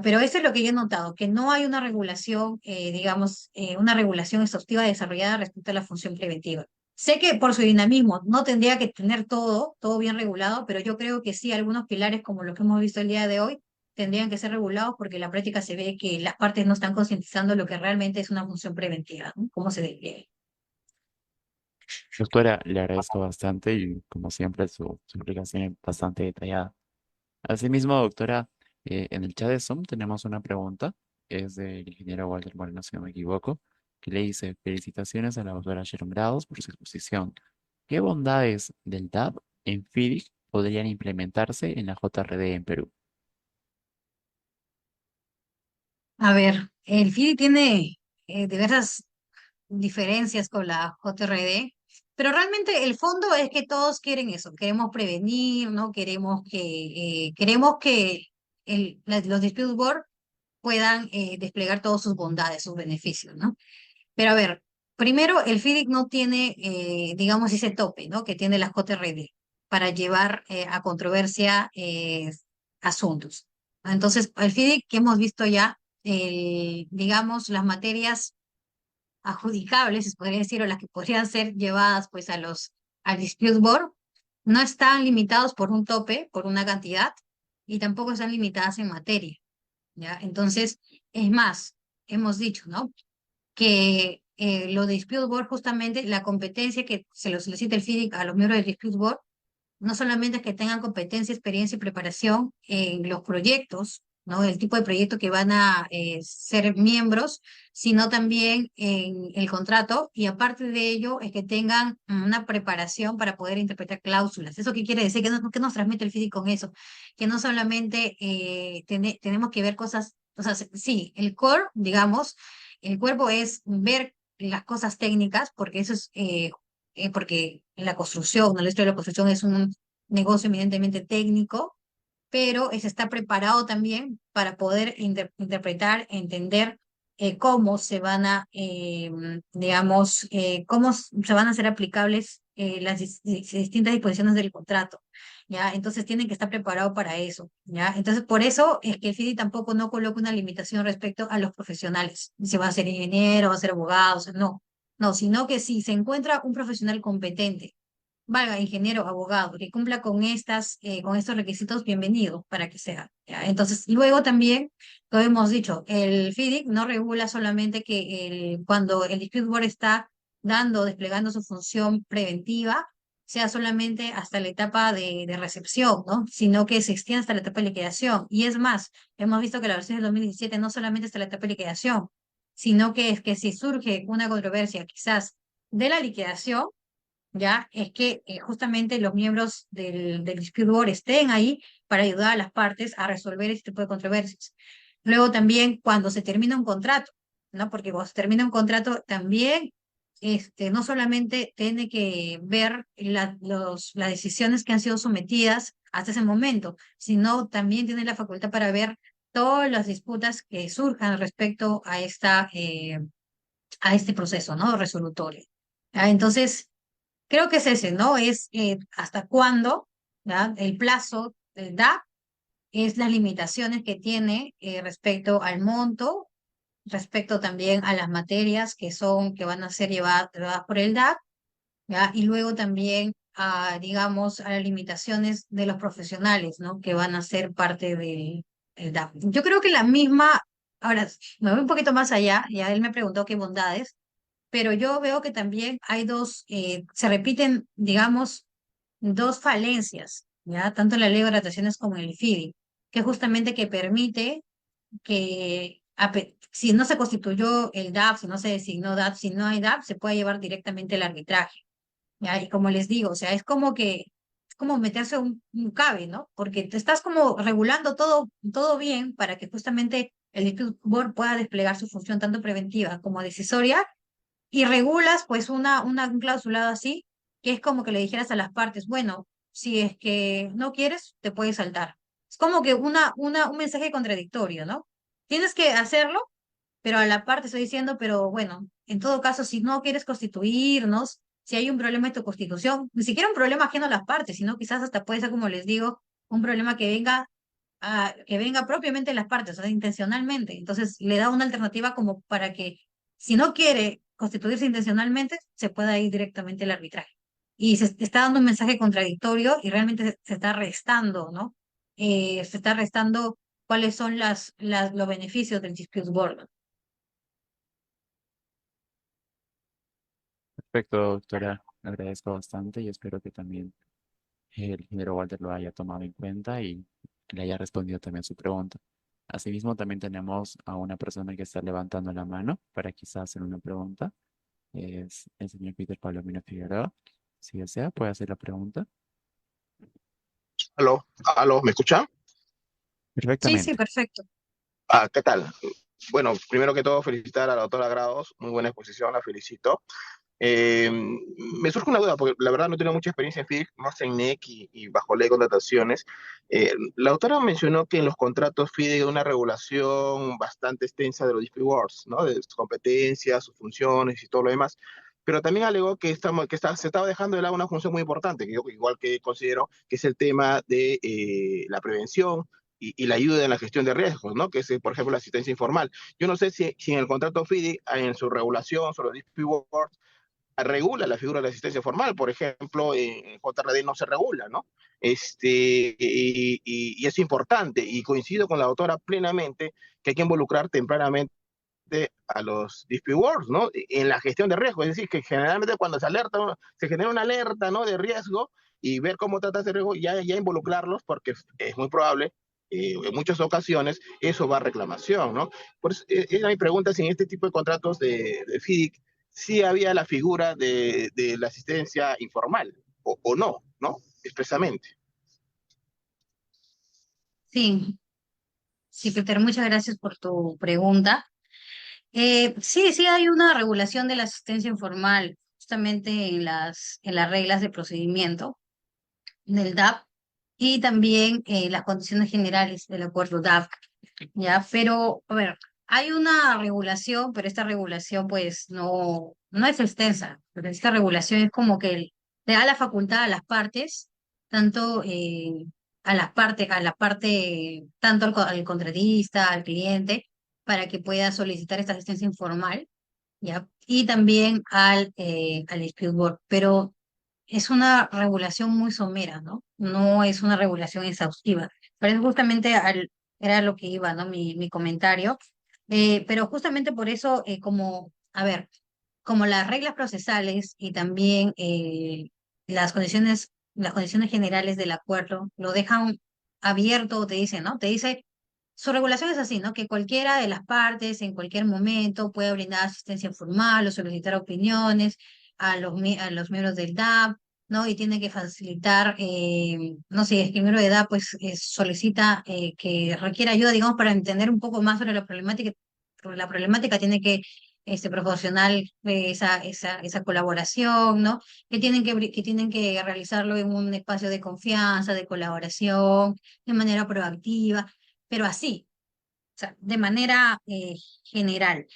Pero eso es lo que yo he notado, que no hay una regulación, digamos, una regulación exhaustiva desarrollada respecto a la función preventiva. Sé que por su dinamismo no tendría que tener todo bien regulado, pero yo creo que sí, algunos pilares como los que hemos visto el día de hoy tendrían que ser regulados porque en la práctica se ve que las partes no están concientizando lo que realmente es una función preventiva, ¿no? Cómo se despliega. Doctora, le agradezco bastante y como siempre su explicación es bastante detallada. Asimismo, doctora, en el chat de Zoom tenemos una pregunta, es del ingeniero Walter Moreno, si no me equivoco, que le dice, felicitaciones a la doctora Sharon Grados por su exposición. ¿Qué bondades del DAB en FIDIC podrían implementarse en la JRD en Perú? A ver, el FIDI tiene diversas diferencias con la JRD, pero realmente el fondo es que todos quieren eso, queremos prevenir, ¿no? Queremos que los dispute board puedan desplegar todas sus bondades, sus beneficios, ¿no? Pero a ver, primero el FIDIC no tiene, digamos, ese tope, ¿no? Que tiene la JRD para llevar a controversia asuntos. Entonces, el FIDIC que hemos visto ya, digamos, las materias adjudicables, se podría decir, o las que podrían ser llevadas pues al dispute board, no están limitados por un tope, por una cantidad, y tampoco están limitadas en materia, ¿ya? Entonces, es más, hemos dicho, ¿no? Que lo de dispute board, justamente la competencia que se lo solicita el FIDIC a los miembros del dispute board, no solamente es que tengan competencia, experiencia y preparación en los proyectos, ¿no? El tipo de proyecto que van a ser miembros, sino también en el contrato y aparte de ello es que tengan una preparación para poder interpretar cláusulas. ¿Eso qué quiere decir? ¿Qué nos transmite el FIDI con eso? Que no solamente tenemos que ver cosas, o sea, sí, el core, digamos, el cuerpo es ver las cosas técnicas, porque eso es porque la construcción, ¿no? La historia de la construcción es un negocio eminentemente técnico, pero está preparado también para poder interpretar, entender cómo se van a, digamos, se van a hacer aplicables las distintas disposiciones del contrato, ¿ya? Entonces tienen que estar preparados para eso, ¿ya? Entonces por eso es que el FIDI tampoco no coloca una limitación respecto a los profesionales, si va a ser ingeniero, va a ser abogado, o sea, no, no, sino que si se encuentra un profesional competente, valga ingeniero, abogado, que cumpla con estos requisitos, bienvenido para que sea. ¿Ya? Entonces, luego también, como hemos dicho, el FIDIC no regula solamente que cuando el dispute board está desplegando su función preventiva, sea solamente hasta la etapa de recepción, ¿no? Sino que se extiende hasta la etapa de liquidación. Y es más, hemos visto que la versión del 2017 no solamente hasta la etapa de liquidación, sino que es que si surge una controversia quizás de la liquidación, ya es que justamente los miembros del dispute board estén ahí para ayudar a las partes a resolver este tipo de controversias. Luego también cuando se termina un contrato, ¿no? Porque cuando se termina un contrato también no solamente tiene que ver las decisiones que han sido sometidas hasta ese momento, sino también tiene la facultad para ver todas las disputas que surjan respecto a este proceso, ¿no? Resolutorio. Entonces, creo que es ese, ¿no? Es hasta cuándo, ¿ya? El plazo da, es las limitaciones que tiene respecto al monto, respecto también a las materias que van a ser llevadas por el DAC, ¿ya? Y luego también a, digamos, a las limitaciones de los profesionales, ¿no? Que van a ser parte del DAC. Yo creo que la misma, ahora me voy un poquito más allá, ya él me preguntó qué bondades, pero yo veo que también hay se repiten, digamos, dos falencias, ¿ya? Tanto en la ley de gratuaciones como en el FIDI, que justamente que permite que si no se constituyó el DAP, si no se designó DAP, si no hay DAP, se puede llevar directamente el arbitraje, ¿ya? Y como les digo, o sea, es como meterse un cabe, ¿no? Porque te estás como regulando todo bien para que justamente el Dispute Board pueda desplegar su función tanto preventiva como decisoria y regulas pues un clausulado así, que es como que le dijeras a las partes, bueno, si es que no quieres, te puedes saltar. Es como que un mensaje contradictorio, ¿no? Tienes que hacerlo, pero a la parte estoy diciendo, pero bueno, en todo caso, si no quieres constituirnos, si hay un problema en tu constitución, ni siquiera un problema ajeno a las partes, sino quizás hasta puede ser, como les digo, un problema que venga propiamente de las partes, o sea, intencionalmente. Entonces, le da una alternativa como para que, si no quiere constituirse intencionalmente, se pueda ir directamente al arbitraje. Y se está dando un mensaje contradictorio y realmente se está restando, ¿no? Se está restando cuáles son los beneficios del dispute board. Perfecto, doctora. Le agradezco bastante y espero que también el ingeniero Walter lo haya tomado en cuenta y le haya respondido también su pregunta. Asimismo, también tenemos a una persona que está levantando la mano para quizás hacer una pregunta. Es el señor Peter Palomino Figueroa. Si desea, puede hacer la pregunta. Aló, aló, ¿me escuchan? Sí, sí, Perfectamente. perfecto. ¿Qué tal? Bueno, primero que todo, felicitar a la doctora Grados, muy buena exposición, la felicito. Eh, Me surge una duda, porque la verdad no tengo mucha experiencia en FIC, más en NEC y bajo ley de contrataciones. La autora mencionó que en los contratos FIDE hay una regulación bastante extensa de los dispute boards, ¿no? De sus competencias, sus funciones y todo lo demás. Pero también alegó que, se estaba dejando de lado una función muy importante, que yo igual que considero que es el tema de la prevención y la ayuda en la gestión de riesgos, ¿no? Que es, por ejemplo, la asistencia informal. Yo no sé si en el contrato FIDE, en su regulación sobre los dispute boards, regula la figura de la asistencia formal, por ejemplo, en JRD no se regula, ¿no? Y es importante, y coincido con la autora plenamente, que hay que involucrar tempranamente a los dispute boards, ¿no? En la gestión de riesgo, es decir, que generalmente cuando se genera una alerta, ¿no? De riesgo, y ver cómo trata ese riesgo, ya involucrarlos, porque es muy probable en muchas ocasiones eso va a reclamación, ¿no? Por eso, era mi pregunta si en este tipo de contratos de FIDIC sí había la figura de la asistencia informal o no, ¿no? Expresamente. Sí, sí, Peter, muchas gracias por tu pregunta. Sí, sí hay una regulación de la asistencia informal, justamente en en las reglas de procedimiento del DAP y también las condiciones generales del acuerdo DAP, ¿ya? Pero, a ver, hay una regulación, pero esta regulación pues no es extensa, pero esta regulación es como que le da la facultad a las partes, tanto a la parte, tanto al contratista, al cliente, para que pueda solicitar esta asistencia informal, ¿ya? Y también al dispute board, pero es una regulación muy somera, ¿no? No es una regulación exhaustiva. Pero es justamente era lo que iba, ¿no? Mi comentario. Pero justamente por eso, a ver, como las reglas procesales y también las condiciones generales del acuerdo lo dejan abierto, te dice, ¿no? Te dice, su regulación es así, ¿no? Que cualquiera de las partes en cualquier momento puede brindar asistencia formal o solicitar opiniones a los miembros del DAP, ¿no? Y tiene que facilitar, no sé, es que el miembro de DAP pues solicita que requiera ayuda, digamos, para entender un poco más sobre la problemática tiene que proporcionar esa colaboración, ¿no? Que tienen que realizarlo en un espacio de confianza, de colaboración, de manera proactiva, pero así. sea, de manera general.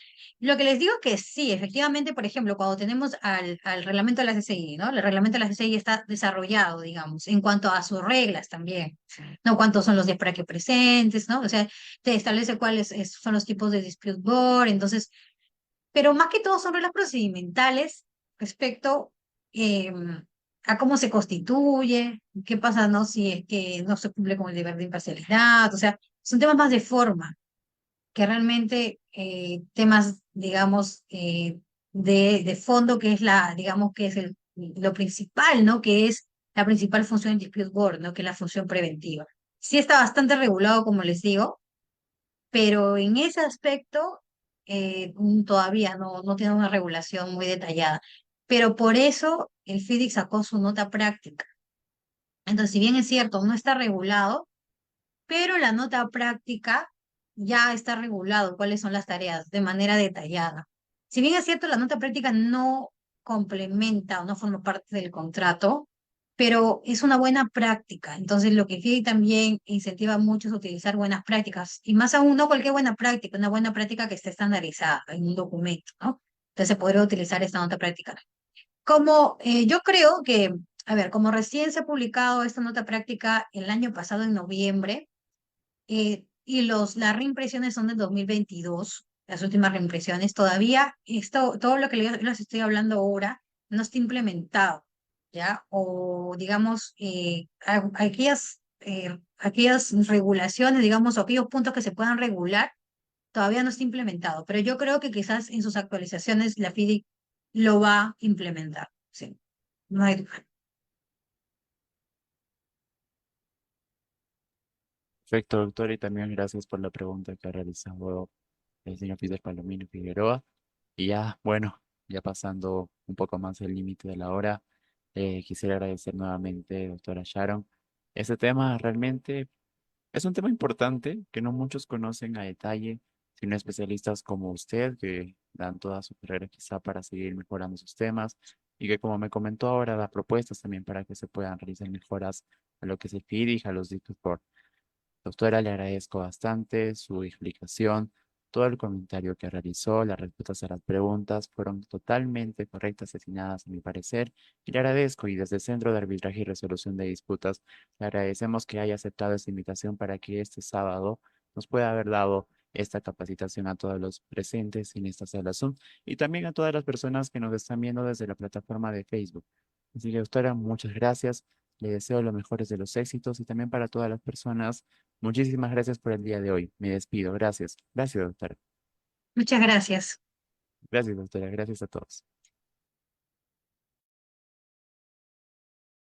Lo que les digo que sí, efectivamente, por ejemplo, cuando tenemos al reglamento de la CCI, ¿no? El reglamento de la CCI está desarrollado, digamos, en cuanto a sus reglas también, ¿no? Cuántos son los días para que presentes, ¿no? O sea, te establece cuáles son los tipos de dispute board, entonces, pero más que todo son reglas procedimentales respecto eh, a cómo se constituye, qué pasa, ¿no? Si es que no se cumple con el deber de imparcialidad, o sea, son temas más de forma que realmente temas, digamos, de fondo, que es digamos, que es lo principal, ¿no? Que es la principal función del dispute board, ¿no? Que es la función preventiva. Sí está bastante regulado, como les digo, pero en ese aspecto todavía no tiene una regulación muy detallada. Pero por eso el FIDIC sacó su nota práctica. Entonces, si bien es cierto, no está regulado, pero la nota práctica ya está regulado cuáles son las tareas de manera detallada. Si bien es cierto, la nota práctica no complementa o no forma parte del contrato, pero es una buena práctica. Entonces, lo que FIDI también incentiva mucho es utilizar buenas prácticas, y más aún, no cualquier buena práctica, una buena práctica que esté estandarizada en un documento, ¿no? Entonces, se podría utilizar esta nota práctica. Como yo creo que, a ver, como recién se ha publicado esta nota práctica el año pasado en noviembre, y las reimpresiones son del 2022, las últimas reimpresiones. Todavía todo lo que les estoy hablando ahora no está implementado, ¿ya? O digamos, aquellas regulaciones, digamos, o aquellos puntos que se puedan regular, todavía no está implementado. Pero yo creo que quizás en sus actualizaciones la FIDIC lo va a implementar, sí, no hay duda. Perfecto, doctor, y también gracias por la pregunta que ha realizado el señor Fidel Palomino Figueroa. Y ya, bueno, ya pasando un poco más el límite de la hora, quisiera agradecer nuevamente, doctora Sharon. Este tema realmente es un tema importante que no muchos conocen a detalle, sino especialistas como usted, que dan toda su carrera quizá para seguir mejorando sus temas y que, como me comentó ahora, da propuestas también para que se puedan realizar mejoras a lo que es el FIDIG, a los distritos. Doctora, le agradezco bastante su explicación, todo el comentario que realizó, las respuestas a las preguntas fueron totalmente correctas y atinadas a mi parecer, y le agradezco, y desde el Centro de Arbitraje y Resolución de Disputas, le agradecemos que haya aceptado esta invitación para que este sábado nos pueda haber dado esta capacitación a todos los presentes en esta sala Zoom y también a todas las personas que nos están viendo desde la plataforma de Facebook. Así que, doctora, muchas gracias. Le deseo los mejores de los éxitos y también para todas las personas. Muchísimas gracias por el día de hoy. Me despido. Gracias. Gracias, doctora. Muchas gracias. Gracias, doctora. Gracias a todos.